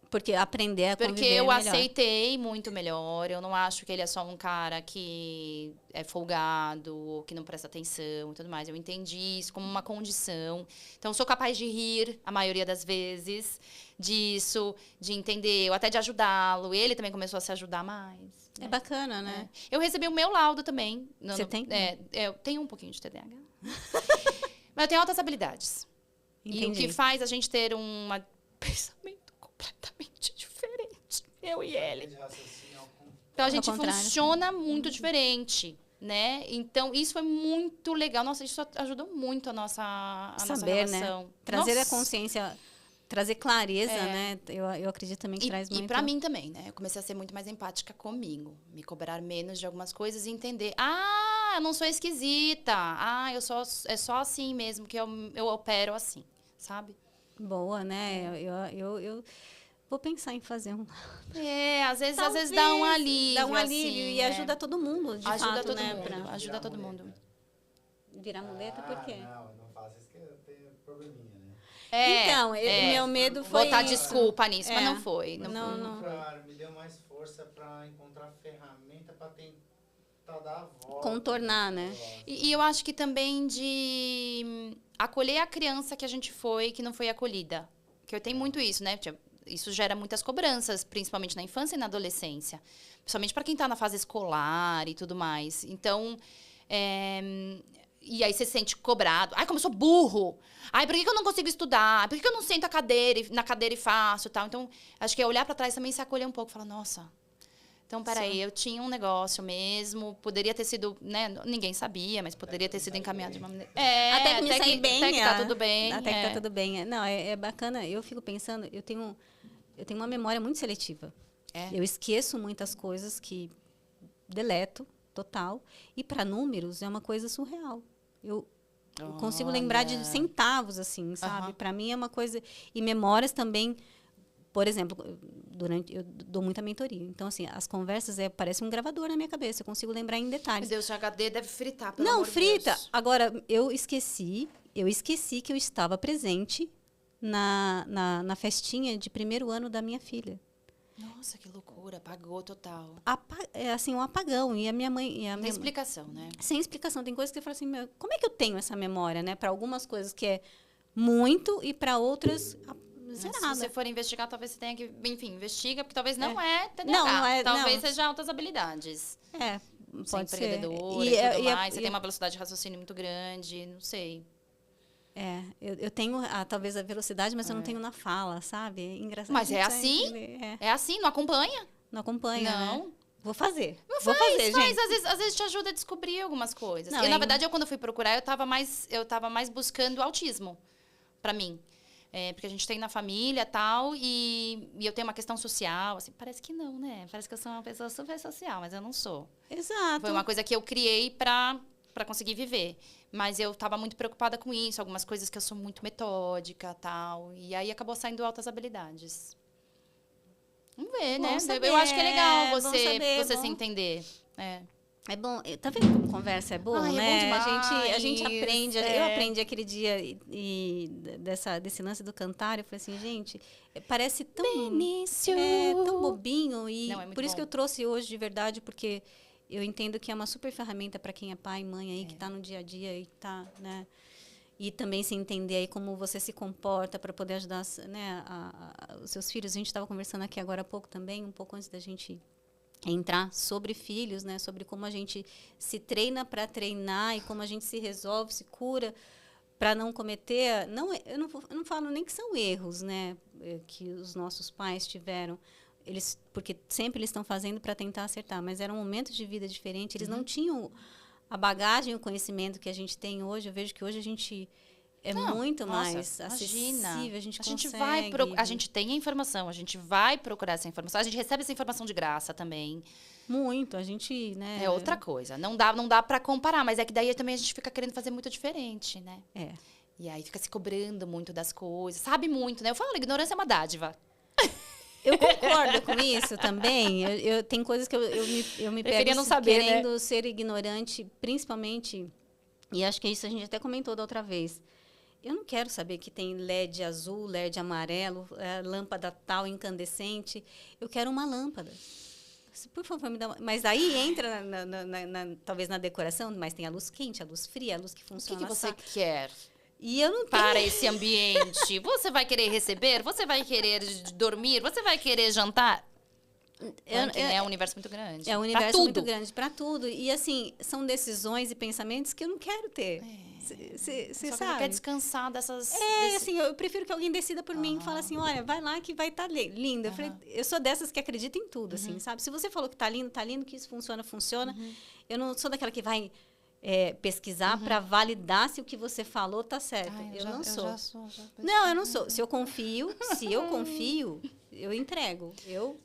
[SPEAKER 1] Porque aprender a conviver
[SPEAKER 2] Porque eu
[SPEAKER 1] melhor.
[SPEAKER 2] aceitei muito melhor. Eu não acho que ele é só um cara que é folgado, ou que não presta atenção e tudo mais. Eu entendi isso como uma condição. Então, eu sou capaz de rir, a maioria das vezes, disso, de entender, ou até de ajudá-lo. Ele também começou a se ajudar mais.
[SPEAKER 1] É bacana, né?
[SPEAKER 2] Eu recebi o meu laudo também.
[SPEAKER 1] Você tem?
[SPEAKER 2] Eu tenho um pouquinho de TDAH. Mas eu tenho altas habilidades.
[SPEAKER 1] Entendi.
[SPEAKER 2] E o que faz a gente ter um pensamento completamente diferente, eu e ele. Então a gente funciona muito diferente, né? Então isso foi muito legal. Nossa, isso ajudou muito a nossa relação.
[SPEAKER 1] Né? Trazer a consciência, trazer clareza, né? Eu acredito também que traz muito.
[SPEAKER 2] E pra mim também, né? Eu comecei a ser muito mais empática comigo, me cobrar menos de algumas coisas e entender. Eu não sou esquisita. É só assim mesmo que eu opero assim, sabe?
[SPEAKER 1] Boa, né? Eu vou pensar em fazer um.
[SPEAKER 2] Às vezes dá um alívio.
[SPEAKER 1] Dá um alívio
[SPEAKER 2] assim,
[SPEAKER 1] e ajuda todo mundo, de
[SPEAKER 2] ajuda
[SPEAKER 1] fato,
[SPEAKER 2] todo
[SPEAKER 1] né?
[SPEAKER 2] mundo. Ajuda todo mundo.
[SPEAKER 1] Virar muleta, por quê?
[SPEAKER 3] Não faça isso que tem probleminha, né?
[SPEAKER 1] Então, meu medo foi
[SPEAKER 2] botar
[SPEAKER 1] isso.
[SPEAKER 2] desculpa nisso, mas não foi.
[SPEAKER 1] Não.
[SPEAKER 3] Me deu mais força para encontrar ferramenta para tentar dar a volta.
[SPEAKER 1] Contornar, né?
[SPEAKER 2] E eu acho que também de acolher a criança que a gente foi, que não foi acolhida. Que eu tenho muito isso, né? Isso gera muitas cobranças, principalmente na infância e na adolescência. Principalmente para quem está na fase escolar e tudo mais. Então, e aí você se sente cobrado. Como eu sou burro. Por que eu não consigo estudar? Por que eu não sento na cadeira e faço tal? Então, acho que é olhar para trás também, se acolher um pouco. Falar, nossa, então, peraí, eu tinha um negócio mesmo. Poderia ter sido, né? Ninguém sabia, mas poderia ter sido encaminhado de uma maneira...
[SPEAKER 1] Até que me sair bem.
[SPEAKER 2] Até que tá tudo bem.
[SPEAKER 1] Até que tá tudo bem. Não, é bacana. Eu fico pensando, eu tenho uma memória muito seletiva. Eu esqueço muitas coisas que deleto, total. E para números é uma coisa surreal. Eu consigo lembrar de centavos, assim, sabe? Para mim é uma coisa... E memórias também... Por exemplo, eu dou muita mentoria. Então, assim, as conversas parece um gravador na minha cabeça. Eu consigo lembrar em detalhes.
[SPEAKER 2] Meu Deus, o HD deve fritar, pelo
[SPEAKER 1] Não,
[SPEAKER 2] amor de
[SPEAKER 1] frita.
[SPEAKER 2] Deus.
[SPEAKER 1] Agora, eu esqueci que eu estava presente na festinha de 1º ano da minha filha.
[SPEAKER 2] Nossa, que loucura. Apagou total.
[SPEAKER 1] Um apagão. E a minha mãe...
[SPEAKER 2] Tem explicação, né?
[SPEAKER 1] Sem explicação. Tem coisas que eu falo assim, como é que eu tenho essa memória, né? Para algumas coisas que é muito e para outras...
[SPEAKER 2] Se você for investigar, talvez você tenha que... Enfim, investiga, porque talvez não é TDAH.
[SPEAKER 1] Não é...
[SPEAKER 2] Talvez seja altas habilidades.
[SPEAKER 1] Pode ser.
[SPEAKER 2] Empreendedora e tudo mais. Você tem uma velocidade de raciocínio muito grande, não sei.
[SPEAKER 1] Eu tenho talvez a velocidade, mas eu não tenho na fala, sabe? É engraçado.
[SPEAKER 2] Mas é assim? É assim, não acompanha?
[SPEAKER 1] Não acompanha,
[SPEAKER 2] Não.
[SPEAKER 1] Né? Vou fazer.
[SPEAKER 2] Vou fazer,
[SPEAKER 1] gente.
[SPEAKER 2] Às vezes te ajuda a descobrir algumas coisas.
[SPEAKER 1] Não,
[SPEAKER 2] e, na verdade, quando eu fui procurar, eu tava mais buscando autismo, pra mim. Porque a gente tem na família e tal, e eu tenho uma questão social, assim, parece que não, né? Parece que eu sou uma pessoa super social, mas eu não sou.
[SPEAKER 1] Exato.
[SPEAKER 2] Foi uma coisa que eu criei pra conseguir viver. Mas eu estava muito preocupada com isso, algumas coisas que eu sou muito metódica tal, e aí acabou saindo altas habilidades. Vamos ver, né?
[SPEAKER 1] Saber,
[SPEAKER 2] eu acho que é legal você se entender.
[SPEAKER 1] É bom, tá vendo como conversa é boa, né?
[SPEAKER 2] É bom demais,
[SPEAKER 1] a gente aprende. Eu aprendi aquele dia desse lance do cantar. Eu falei assim, gente, parece tão...
[SPEAKER 2] Benício!
[SPEAKER 1] Tão bobinho. E
[SPEAKER 2] Não, é muito
[SPEAKER 1] por isso
[SPEAKER 2] bom.
[SPEAKER 1] que eu trouxe hoje de verdade, porque eu entendo que é uma super ferramenta para quem é pai e mãe aí, que está no dia a dia e tá, né? E também se entender aí como você se comporta para poder ajudar, né, os seus filhos. A gente estava conversando aqui agora há pouco também, um pouco antes da gente entrar, sobre filhos, né? Sobre como a gente se treina para treinar e como a gente se resolve, se cura para não cometer... eu não falo nem que são erros, né, que os nossos pais tiveram, porque sempre eles estão fazendo para tentar acertar, mas era um momento de vida diferente, eles não tinham a bagagem, o conhecimento que a gente tem hoje. Eu vejo que hoje a gente muito mais acessível, a gente consegue.
[SPEAKER 2] A gente tem a informação, a gente vai procurar essa informação, a gente recebe essa informação de graça também.
[SPEAKER 1] Muito, a gente, né?
[SPEAKER 2] É outra coisa. Não dá para comparar, mas é que daí também a gente fica querendo fazer muito diferente, né? E aí fica se cobrando muito das coisas, sabe muito, né? Eu falo, ignorância é uma dádiva.
[SPEAKER 1] Eu concordo com isso também. Tem coisas que eu me pego
[SPEAKER 2] não saber,
[SPEAKER 1] querendo ser ignorante, principalmente, e acho que isso a gente até comentou da outra vez. Eu não quero saber que tem LED azul, LED amarelo, lâmpada tal, incandescente. Eu quero uma lâmpada. Por favor, me dá uma... Mas aí entra, talvez, na decoração, mas tem a luz quente, a luz fria, a luz que funciona.
[SPEAKER 2] O que você quer?
[SPEAKER 1] E eu não
[SPEAKER 2] para esse ambiente? Você vai querer receber? Você vai querer dormir? Você vai querer jantar? É um universo muito grande.
[SPEAKER 1] É um universo muito grande para tudo. E, assim, são decisões e pensamentos que eu não quero ter. Você sabe?
[SPEAKER 2] Você quer descansar dessas...
[SPEAKER 1] assim, eu prefiro que alguém decida por mim e fale assim, olha, vai lá que vai estar lindo. Eu sou dessas que acredita em tudo, assim, sabe? Se você falou que tá lindo, que isso funciona. Eu não sou daquela que vai pesquisar para validar se o que você falou tá certo. Eu não sou. Não, eu não sou. Se eu confio, eu entrego. Eu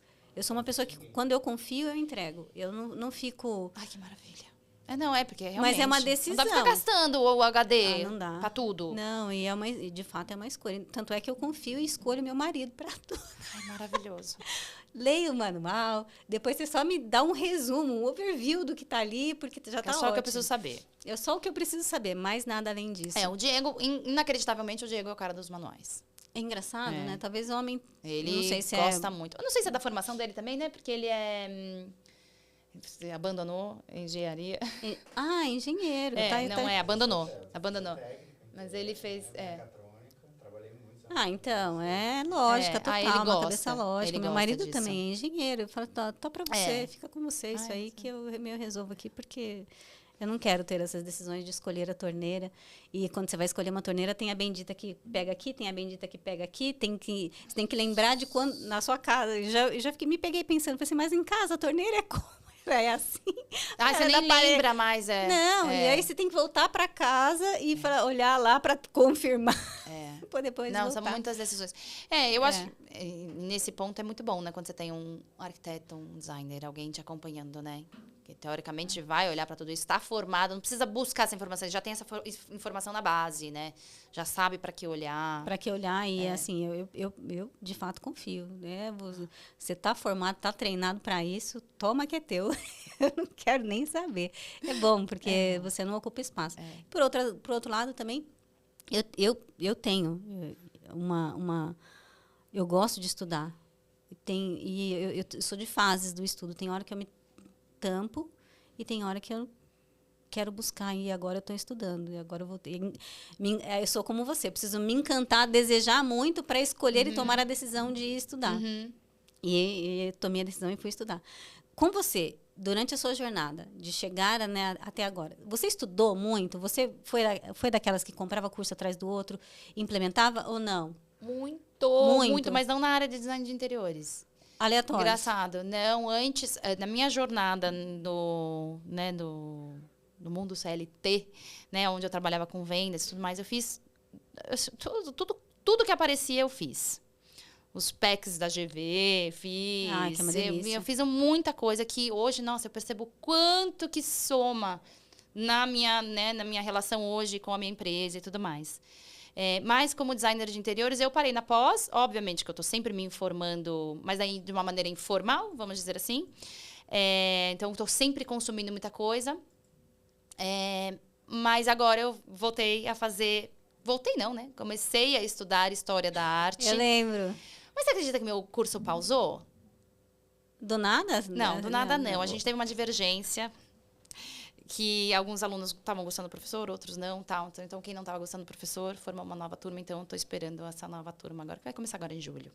[SPEAKER 1] sou uma pessoa que, quando eu confio, eu entrego. Eu não fico...
[SPEAKER 2] Ai, que maravilha. Porque realmente...
[SPEAKER 1] Mas é uma decisão.
[SPEAKER 2] Não dá pra ficar gastando o HD
[SPEAKER 1] não dá.
[SPEAKER 2] pra tudo.
[SPEAKER 1] Não, e de fato é uma escolha. Tanto é que eu confio e escolho meu marido pra tudo.
[SPEAKER 2] Ai, maravilhoso.
[SPEAKER 1] Leio o manual, depois você só me dá um resumo, um overview do que tá ali, porque já tá ótimo.
[SPEAKER 2] É só o que eu preciso saber.
[SPEAKER 1] É só o que eu preciso saber, mais nada além disso.
[SPEAKER 2] O Diego, inacreditavelmente, o Diego é o cara dos manuais.
[SPEAKER 1] É engraçado, né? Talvez o homem...
[SPEAKER 2] Ele
[SPEAKER 1] não sei se
[SPEAKER 2] gosta muito. Eu não sei se é da formação dele também, né? Porque ele abandonou a engenharia.
[SPEAKER 1] Engenheiro.
[SPEAKER 2] Abandonou. Mas ele fez...
[SPEAKER 1] então, lógica total,
[SPEAKER 2] ele
[SPEAKER 1] uma
[SPEAKER 2] gosta,
[SPEAKER 1] cabeça lógica.
[SPEAKER 2] Ele
[SPEAKER 1] Meu
[SPEAKER 2] gosta
[SPEAKER 1] marido
[SPEAKER 2] disso.
[SPEAKER 1] também é engenheiro. Eu falo, tá pra você, fica com você isso aí, que eu resolvo aqui, porque eu não quero ter essas decisões de escolher a torneira. E quando você vai escolher uma torneira, tem a bendita que pega aqui, tem a bendita que pega aqui, você tem que lembrar de quando, na sua casa. Eu já me peguei pensando, falei assim, mas em casa a torneira é como? É assim.
[SPEAKER 2] Você nem lembra mais,
[SPEAKER 1] Não, e aí você tem que voltar para casa e olhar lá para confirmar. Depois
[SPEAKER 2] não,
[SPEAKER 1] voltar.
[SPEAKER 2] são muitas decisões. Eu acho que nesse ponto é muito bom, né? Quando você tem um arquiteto, um designer, alguém te acompanhando, né? Que teoricamente vai olhar para tudo isso, está formado, não precisa buscar essa informação, já tem essa informação na base, né? Já sabe para que olhar.
[SPEAKER 1] Para que olhar e assim, eu de fato confio, né? Você está formado, está treinado para isso, toma que é teu. Eu não quero nem saber. É bom porque você não ocupa espaço. Por outro lado também, eu tenho eu gosto de estudar. Eu sou de fases do estudo. Tem hora que eu me tampo e tem hora que eu quero buscar e agora eu estou estudando e agora eu vou ter, eu sou como você, preciso me encantar, desejar muito para escolher e tomar a decisão de estudar. E tomei a decisão e fui estudar. Com você, durante a sua jornada de chegar, né, até agora, você estudou muito? Você foi daquelas que comprava curso atrás do outro, implementava ou não?
[SPEAKER 2] Muito, mas não na área de design de interiores.
[SPEAKER 1] Aleatório.
[SPEAKER 2] Engraçado. Não, antes, na minha jornada no mundo CLT, né, onde eu trabalhava com vendas e tudo mais, eu fiz tudo que aparecia, eu fiz. Os packs da GV, fiz.
[SPEAKER 1] Que é uma delícia.
[SPEAKER 2] Eu fiz muita coisa que hoje, nossa, eu percebo o quanto que soma na minha relação hoje com a minha empresa e tudo mais. Mas, como designer de interiores, eu parei na pós. Obviamente que eu estou sempre me informando, mas aí de uma maneira informal, vamos dizer assim. Então, estou sempre consumindo muita coisa. Mas agora eu voltei a fazer... Voltei não, né? Comecei a estudar História da Arte.
[SPEAKER 1] Eu lembro.
[SPEAKER 2] Mas você acredita que meu curso pausou?
[SPEAKER 1] Do nada?
[SPEAKER 2] Não, do nada não. A gente teve uma divergência que alguns alunos estavam gostando do professor, outros não, tal. Então, quem não estava gostando do professor formou uma nova turma. Então, estou esperando essa nova turma agora, que vai começar agora em julho.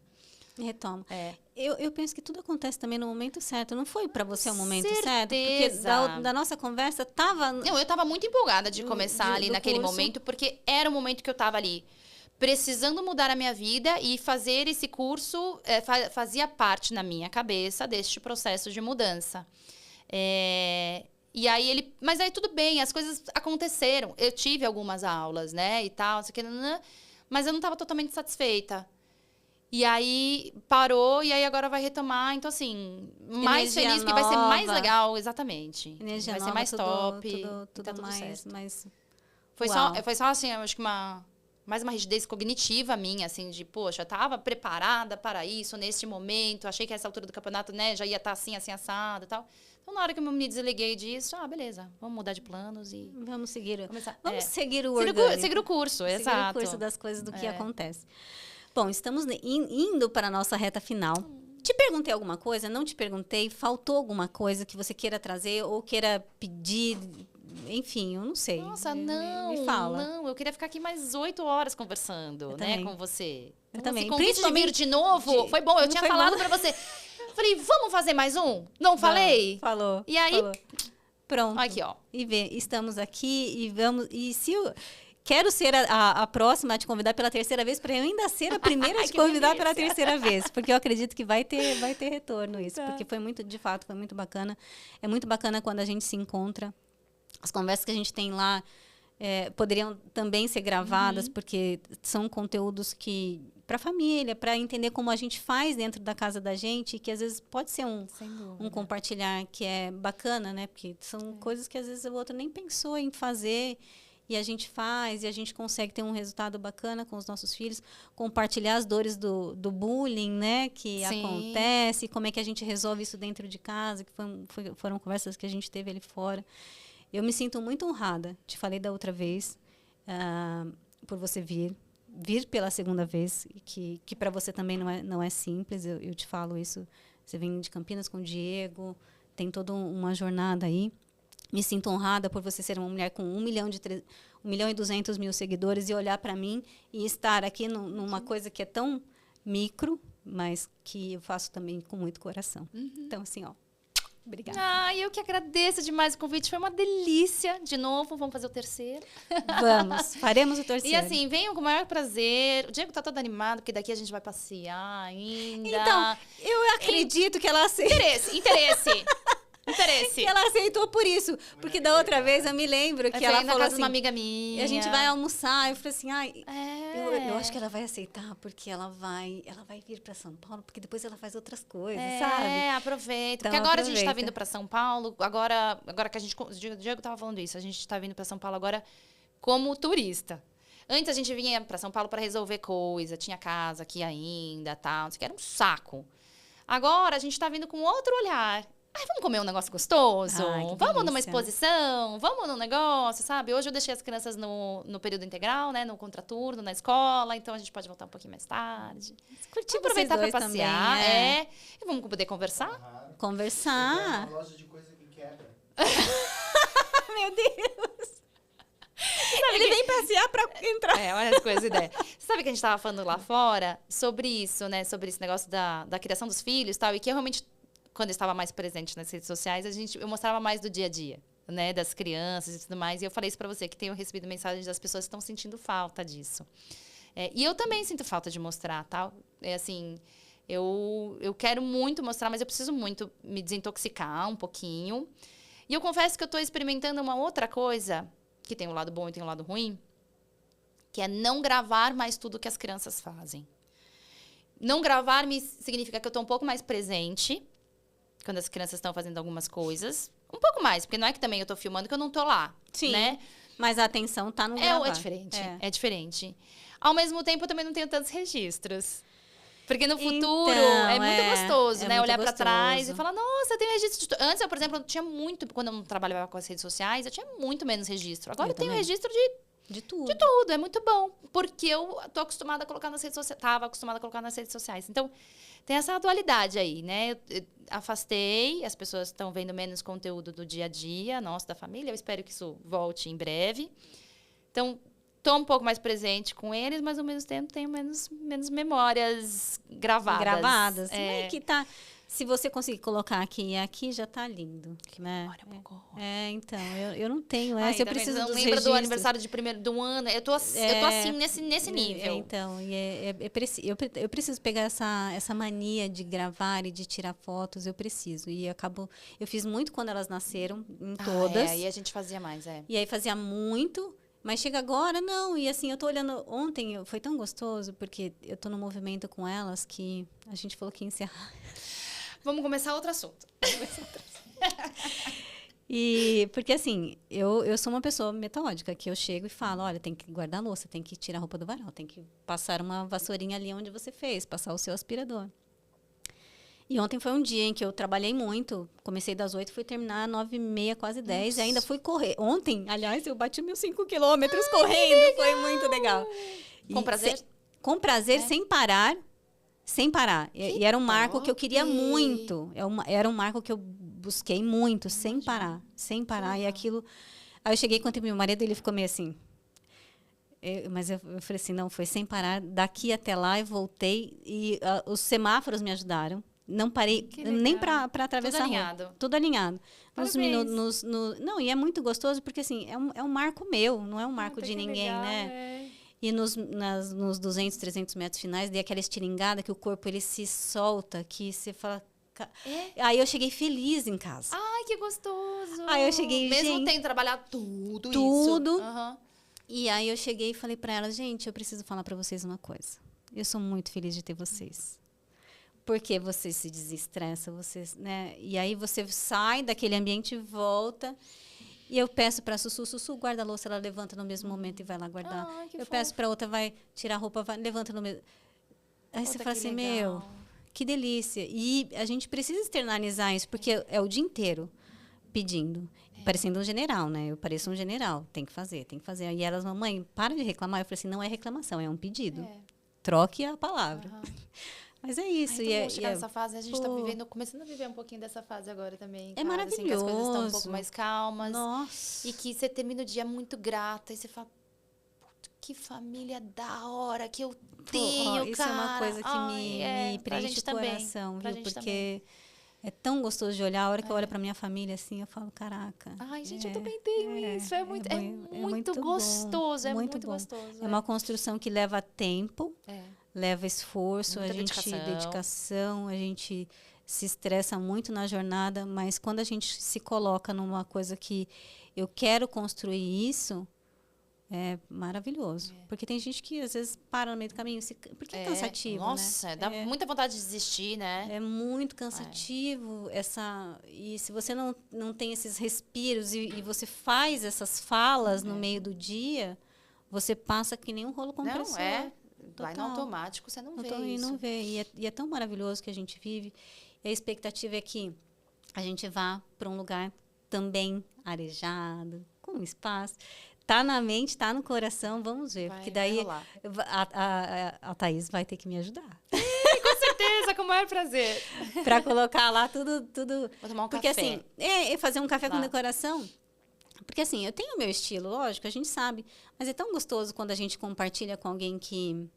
[SPEAKER 1] Retoma.
[SPEAKER 2] É.
[SPEAKER 1] Eu penso que tudo acontece também no momento certo. Não foi para você o momento certo?
[SPEAKER 2] Certeza.
[SPEAKER 1] Porque da nossa conversa tava...
[SPEAKER 2] Não, eu estava muito empolgada de começar ali
[SPEAKER 1] do
[SPEAKER 2] naquele
[SPEAKER 1] curso.
[SPEAKER 2] momento, porque era o momento que eu estava ali precisando mudar a minha vida e fazer esse curso fazia parte na minha cabeça deste processo de mudança. E aí mas aí tudo bem, as coisas aconteceram. Eu tive algumas aulas, né, e tal, mas eu não estava totalmente satisfeita. E aí parou, e aí agora vai retomar. Então, assim, mais
[SPEAKER 1] Energia
[SPEAKER 2] feliz, que vai ser mais
[SPEAKER 1] nova.
[SPEAKER 2] legal, exatamente.
[SPEAKER 1] Energia
[SPEAKER 2] vai ser
[SPEAKER 1] nova,
[SPEAKER 2] mais top.
[SPEAKER 1] tudo
[SPEAKER 2] tá tudo
[SPEAKER 1] mais,
[SPEAKER 2] certo.
[SPEAKER 1] mais...
[SPEAKER 2] Foi
[SPEAKER 1] Uau.
[SPEAKER 2] só, assim, eu acho que mais uma rigidez cognitiva minha, assim, de, poxa, eu estava preparada para isso neste momento, achei que essa altura do campeonato, né, já ia estar assim, assado e tal. Então, na hora que eu me desliguei disso, beleza, vamos mudar de planos e
[SPEAKER 1] Vamos seguir.
[SPEAKER 2] começar.
[SPEAKER 1] Vamos seguir o orgânico.
[SPEAKER 2] Seguir o curso,
[SPEAKER 1] Seguir
[SPEAKER 2] exato.
[SPEAKER 1] o curso das coisas, do que acontece. Bom, estamos indo para a nossa reta final. Te perguntei alguma coisa? Não te perguntei? Faltou alguma coisa que você queira trazer ou queira pedir? Enfim, eu não sei.
[SPEAKER 2] Nossa,
[SPEAKER 1] Me fala.
[SPEAKER 2] não. Eu queria ficar aqui mais 8 horas conversando, né,
[SPEAKER 1] também.
[SPEAKER 2] com você.
[SPEAKER 1] Eu
[SPEAKER 2] Então,
[SPEAKER 1] também.
[SPEAKER 2] esse convite de vir de novo,
[SPEAKER 1] Principalmente
[SPEAKER 2] foi bom. Eu
[SPEAKER 1] não
[SPEAKER 2] tinha
[SPEAKER 1] foi
[SPEAKER 2] falado
[SPEAKER 1] bom.
[SPEAKER 2] pra você. Falei, vamos fazer mais um? Não falei?
[SPEAKER 1] Falou.
[SPEAKER 2] E aí,
[SPEAKER 1] falou. Pronto.
[SPEAKER 2] aqui, ó.
[SPEAKER 1] E estamos aqui e vamos... E se eu... Quero ser a próxima a te convidar pela terceira vez, para eu ainda ser a primeira a te
[SPEAKER 2] Que
[SPEAKER 1] convidar pela
[SPEAKER 2] delícia.
[SPEAKER 1] terceira vez. Porque eu acredito que vai ter retorno isso. Porque foi de fato, foi muito bacana. É muito bacana quando a gente se encontra. As conversas que a gente tem lá poderiam também ser gravadas, porque são conteúdos que para a família, para entender como a gente faz dentro da casa da gente, que às vezes pode ser um compartilhar que é bacana, né? Porque são coisas que às vezes o outro nem pensou em fazer. E a gente faz, e a gente consegue ter um resultado bacana com os nossos filhos, compartilhar as dores do bullying, né, que
[SPEAKER 2] Sim.
[SPEAKER 1] acontece, como é que a gente resolve isso dentro de casa, que foram conversas que a gente teve ali fora. Eu me sinto muito honrada, te falei da outra vez, por você vir pela segunda vez, que para você também não é simples, eu te falo isso, você vem de Campinas com o Diego, tem toda uma jornada aí. Me sinto honrada por você ser uma mulher com 1.200.000 seguidores e olhar para mim e estar aqui numa coisa que é tão micro, mas que eu faço também com muito coração. Então, assim, obrigada.
[SPEAKER 2] Eu que agradeço demais o convite. Foi uma delícia. De novo, vamos fazer o terceiro.
[SPEAKER 1] Faremos o terceiro.
[SPEAKER 2] E assim, venham com o maior prazer. O Diego tá todo animado, porque daqui a gente vai passear ainda.
[SPEAKER 1] Então, eu acredito que ela aceita.
[SPEAKER 2] Interesse.
[SPEAKER 1] Que ela aceitou por isso. Porque da outra vez eu me lembro que ela falou
[SPEAKER 2] na casa
[SPEAKER 1] assim...
[SPEAKER 2] de uma amiga minha.
[SPEAKER 1] A gente vai almoçar. Eu falei assim,
[SPEAKER 2] É.
[SPEAKER 1] eu acho que ela vai aceitar, porque ela vai vir para São Paulo, porque depois ela faz outras coisas, sabe?
[SPEAKER 2] Aproveita.
[SPEAKER 1] Então,
[SPEAKER 2] Porque agora a gente tá
[SPEAKER 1] aproveita.
[SPEAKER 2] vindo para São Paulo, agora que a gente... O Diego tava falando isso, a gente tá vindo para São Paulo agora como turista. Antes a gente vinha para São Paulo para resolver coisa, tinha casa aqui ainda, tal, isso que era um saco. Agora a gente tá vindo com outro olhar. Vamos comer um negócio gostoso?
[SPEAKER 1] Que
[SPEAKER 2] Vamos numa
[SPEAKER 1] delícia.
[SPEAKER 2] exposição? Vamos num negócio, sabe? Hoje eu deixei as crianças no período integral, né? No contraturno, na escola. Então, a gente pode voltar um pouquinho mais tarde.
[SPEAKER 1] Curtir
[SPEAKER 2] Vamos aproveitar para
[SPEAKER 1] vocês dois
[SPEAKER 2] passear.
[SPEAKER 1] também,
[SPEAKER 2] E vamos poder conversar.
[SPEAKER 3] Claro.
[SPEAKER 1] Conversar.
[SPEAKER 3] Uma loja de coisa que quebra.
[SPEAKER 1] Meu Deus! Ele vem passear pra entrar.
[SPEAKER 2] Olha as coisas, ideia. Você sabe que a gente estava falando lá fora sobre isso, né? Sobre esse negócio da criação dos filhos e tal. E que eu realmente, quando eu estava mais presente nas redes sociais, eu mostrava mais do dia a dia, né? Das crianças e tudo mais. E eu falei isso para você, que tenho recebido mensagens das pessoas que estão sentindo falta disso. E eu também sinto falta de mostrar, tá? Assim, eu quero muito mostrar, mas eu preciso muito me desintoxicar um pouquinho. E eu confesso que eu estou experimentando uma outra coisa, que tem um lado bom e tem um lado ruim, que é não gravar mais tudo que as crianças fazem. Não gravar significa que eu estou um pouco mais presente quando as crianças estão fazendo algumas coisas. Um pouco mais, porque não é que também eu estou filmando que eu não estou lá.
[SPEAKER 1] Sim,
[SPEAKER 2] né?
[SPEAKER 1] Mas a atenção tá no gravar.
[SPEAKER 2] É diferente, é diferente. Ao mesmo tempo, eu também não tenho tantos registros. Porque no futuro é muito gostoso, né?
[SPEAKER 1] muito
[SPEAKER 2] Olhar para trás e
[SPEAKER 1] gostoso.
[SPEAKER 2] falar, nossa, eu tenho registro de tudo. Antes, eu, por exemplo, eu tinha muito... Quando eu não trabalhava com as redes sociais, eu tinha muito menos registro. Agora eu tenho
[SPEAKER 1] também.
[SPEAKER 2] registro de
[SPEAKER 1] De tudo.
[SPEAKER 2] De tudo, é muito bom. Porque eu tô acostumada a colocar nas redes sociais. Tava acostumada a colocar nas redes sociais. Então, tem essa dualidade aí, né? Eu afastei, as pessoas estão vendo menos conteúdo do dia a dia, nosso, da família. Eu espero que isso volte em breve. Então, tô um pouco mais presente com eles, mas ao mesmo tempo tenho menos memórias gravadas.
[SPEAKER 1] É que tá... Se você conseguir colocar aqui e aqui, já tá lindo, né? Então, eu não tenho essa, eu preciso
[SPEAKER 2] não
[SPEAKER 1] dos
[SPEAKER 2] lembra
[SPEAKER 1] registros.
[SPEAKER 2] do aniversário de primeiro do ano, eu tô assim, nesse nível.
[SPEAKER 1] Então, eu preciso pegar essa mania de gravar e de tirar fotos, eu preciso. E eu fiz muito quando elas nasceram, em todas.
[SPEAKER 2] Aí a gente fazia mais,
[SPEAKER 1] E aí fazia muito, mas chega agora, não. E assim, eu tô olhando, ontem foi tão gostoso, porque eu tô no movimento com elas que a gente falou que ia encerrar.
[SPEAKER 2] Vamos começar outro assunto.
[SPEAKER 1] E porque assim, eu sou uma pessoa metódica, que eu chego e falo, olha, tem que guardar a louça, tem que tirar a roupa do varal, tem que passar uma vassourinha ali onde você fez, passar o seu aspirador. E ontem foi um dia em que eu trabalhei muito, comecei das 8, fui terminar às 9h30, quase 10, e ainda fui correr. Ontem, aliás, eu bati meus 5 quilômetros correndo, foi muito legal.
[SPEAKER 2] Com prazer?
[SPEAKER 1] Com prazer, sem parar. Sem parar. E era um marco que eu queria muito. Era um marco que eu busquei muito, sem parar. Sem parar. E aquilo... Aí eu cheguei com o meu marido, ele ficou meio assim... Mas eu falei assim, não, foi sem parar. Daqui até lá, eu voltei. E os semáforos me ajudaram. Não parei nem para atravessar
[SPEAKER 2] Tudo
[SPEAKER 1] a rua.
[SPEAKER 2] alinhado.
[SPEAKER 1] Tudo alinhado.
[SPEAKER 2] Parabéns.
[SPEAKER 1] Não, e é muito gostoso, porque assim, é um marco meu, não é um marco de ninguém,
[SPEAKER 2] legal,
[SPEAKER 1] né? E nos 200, 300 metros finais, dei aquela estiringada que o corpo ele se solta, que você fala... Aí eu cheguei feliz em casa.
[SPEAKER 2] Ai, que gostoso.
[SPEAKER 1] Aí eu cheguei,
[SPEAKER 2] Mesmo tendo trabalhado tudo isso.
[SPEAKER 1] Tudo. E aí eu cheguei e falei para elas, gente, eu preciso falar para vocês uma coisa. Eu sou muito feliz de ter vocês. Porque vocês se desestressam, vocês, né? E aí você sai daquele ambiente e volta... E eu peço para a Sussu, guarda a louça, ela levanta no mesmo momento e vai lá guardar. Eu peço para outra, vai tirar a roupa, levanta no mesmo... Aí você fala assim, meu, que delícia. E a gente precisa externalizar isso, porque é o dia inteiro pedindo. Parecendo um general, né? Eu pareço um general, tem que fazer. E elas, mamãe, para de reclamar. Eu falei assim, não é reclamação, é um pedido. Troque a palavra. Mas é isso.
[SPEAKER 2] Ai, chegar nessa fase, a gente está começando a viver um pouquinho dessa fase agora também.
[SPEAKER 1] É maravilhoso.
[SPEAKER 2] Assim, que as coisas estão um pouco mais calmas.
[SPEAKER 1] Nossa.
[SPEAKER 2] E que você termina o dia muito grata. E você fala, que família da hora que eu tenho,
[SPEAKER 1] isso
[SPEAKER 2] cara.
[SPEAKER 1] É uma coisa que me preenche o coração, viu? Porque é tão gostoso de olhar. A hora que eu olho para minha família, assim, eu falo, caraca.
[SPEAKER 2] Ai, gente, eu também tenho isso. É muito gostoso. É muito gostoso.
[SPEAKER 1] É uma construção que leva tempo. Leva esforço, dedicação, a gente se estressa muito na jornada, mas quando a gente se coloca numa coisa que eu quero construir isso, é maravilhoso. Porque tem gente que às vezes para no meio do caminho, porque é cansativo,
[SPEAKER 2] nossa,
[SPEAKER 1] né?
[SPEAKER 2] Dá muita vontade de desistir, né?
[SPEAKER 1] É muito cansativo e se você não tem esses respiros e você faz essas falas no meio do dia, você passa que nem um rolo compressor.
[SPEAKER 2] Vai no automático, você não vê isso.
[SPEAKER 1] Não vê. E é tão maravilhoso que a gente vive. E a expectativa é que a gente vá para um lugar também arejado, com espaço. Tá na mente, tá no coração, vamos ver. Porque daí a Thaís vai ter que me ajudar.
[SPEAKER 2] Com certeza, com o maior prazer.
[SPEAKER 1] Para colocar lá tudo.
[SPEAKER 2] Vou tomar um
[SPEAKER 1] porque
[SPEAKER 2] café.
[SPEAKER 1] Assim, fazer um café com decoração. Porque assim, eu tenho o meu estilo, lógico, a gente sabe. Mas é tão gostoso quando a gente compartilha com alguém que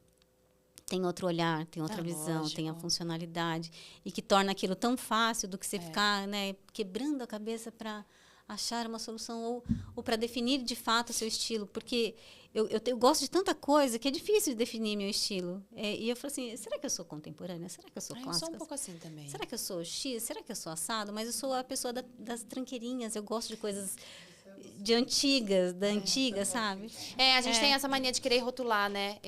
[SPEAKER 1] tem outro olhar, tem outra visão,
[SPEAKER 2] lógico.
[SPEAKER 1] tem a funcionalidade. E que torna aquilo tão fácil do que você ficar, né, quebrando a cabeça para achar uma solução ou para definir de fato o seu estilo. Porque eu gosto de tanta coisa que é difícil de definir meu estilo. E eu falo assim, será que eu sou contemporânea? Será que eu sou clássica?
[SPEAKER 2] Eu sou um pouco assim também.
[SPEAKER 1] Será que eu sou X? Será que eu sou assado? Mas eu sou a pessoa das tranqueirinhas. Eu gosto de coisas da antiga, sabe?
[SPEAKER 2] A gente tem essa mania de querer rotular, né?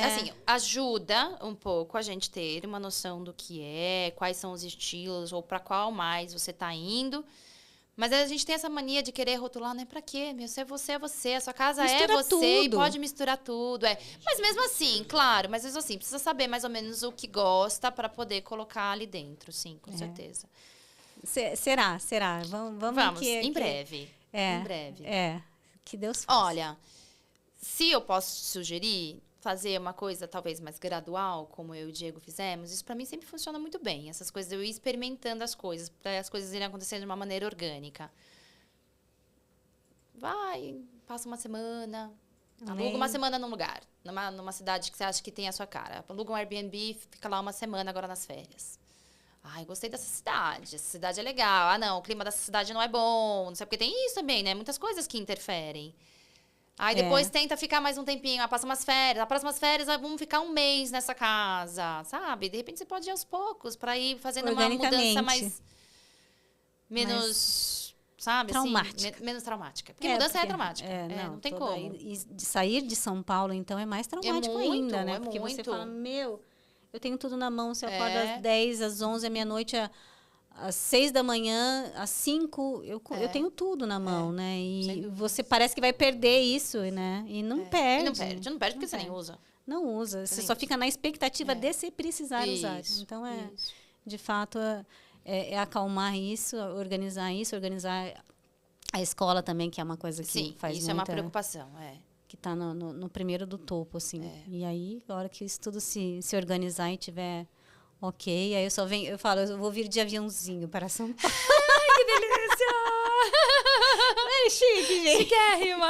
[SPEAKER 2] Assim, ajuda um pouco a gente ter uma noção do que quais são os estilos, ou para qual mais você tá indo. Mas a gente tem essa mania de querer rotular, né? Pra quê? Se é você, é você. A sua casa
[SPEAKER 1] Mistura
[SPEAKER 2] é você
[SPEAKER 1] tudo.
[SPEAKER 2] E pode misturar tudo. Mas mesmo assim, claro, mas mesmo assim, precisa saber mais ou menos o que gosta para poder colocar ali dentro, sim, com certeza.
[SPEAKER 1] Será? Vamos
[SPEAKER 2] em breve. Em breve.
[SPEAKER 1] Que Deus faça.
[SPEAKER 2] Olha, se eu posso sugerir fazer uma coisa talvez mais gradual, como eu e o Diego fizemos, isso para mim sempre funciona muito bem. Essas coisas, eu ir experimentando as coisas, para as coisas irem acontecendo de uma maneira orgânica. Vai, passa uma semana, aluga uma semana num lugar, numa cidade que você acha que tem a sua cara. Aluga um Airbnb, fica lá uma semana agora nas férias. Ai, gostei dessa cidade, essa cidade é legal. Ah, não, o clima dessa cidade não é bom, não sei, porque tem isso também, né? Muitas coisas que interferem. Aí depois tenta ficar mais um tempinho, passa umas férias. As próximas férias, vamos ficar um mês nessa casa, sabe? De repente você pode ir aos poucos para ir fazendo uma mudança menos, sabe?
[SPEAKER 1] Traumática.
[SPEAKER 2] Assim, menos traumática. Porque mudança é traumática. Não tem como.
[SPEAKER 1] E de sair de São Paulo, então, é mais traumático ainda, né? Porque você fala, eu tenho tudo na mão. Se eu acordo às 10, às 11, à meia-noite, às 6 da manhã, às 5, eu tenho tudo na mão, né? E você parece que vai perder isso, né? E não perde.
[SPEAKER 2] E não perde porque você nem usa.
[SPEAKER 1] Não usa. Você só fica na expectativa de você precisar usar. Então, de fato, acalmar isso, organizar a escola também, que é uma coisa que faz
[SPEAKER 2] isso
[SPEAKER 1] muita,
[SPEAKER 2] é uma preocupação,
[SPEAKER 1] que está no primeiro do topo, assim. E aí, a hora que isso tudo se organizar e tiver ok, aí eu falo, eu vou vir de aviãozinho para São Paulo.
[SPEAKER 2] Ai, que delícia!
[SPEAKER 1] É chique, gente.
[SPEAKER 2] Chiquérrima.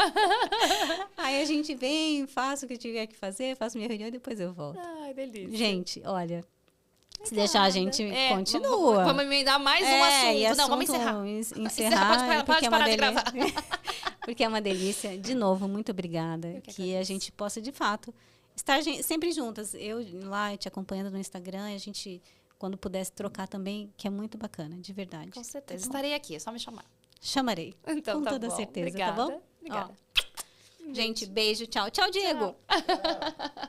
[SPEAKER 1] Aí a gente vem, faço o que tiver que fazer, faço minha reunião e depois eu volto.
[SPEAKER 2] Ai, delícia.
[SPEAKER 1] Gente, olha, se deixar a gente continua.
[SPEAKER 2] Vamos emendar mais um assunto. Não, vamos encerrar.
[SPEAKER 1] Encerrar.
[SPEAKER 2] Pode parar de gravar.
[SPEAKER 1] Porque é uma delícia. De novo, muito obrigada. Que a gente possa, de fato, estar sempre juntas. Eu lá te acompanhando no Instagram, a gente, quando pudesse trocar também, que é muito bacana, de verdade.
[SPEAKER 2] Com certeza. Estarei aqui, é só me chamar.
[SPEAKER 1] Chamarei.
[SPEAKER 2] Então,
[SPEAKER 1] com toda certeza,
[SPEAKER 2] obrigada.
[SPEAKER 1] tá bom?
[SPEAKER 2] Obrigada.
[SPEAKER 1] Gente, beijo, tchau. Tchau, Diego.
[SPEAKER 2] Tchau.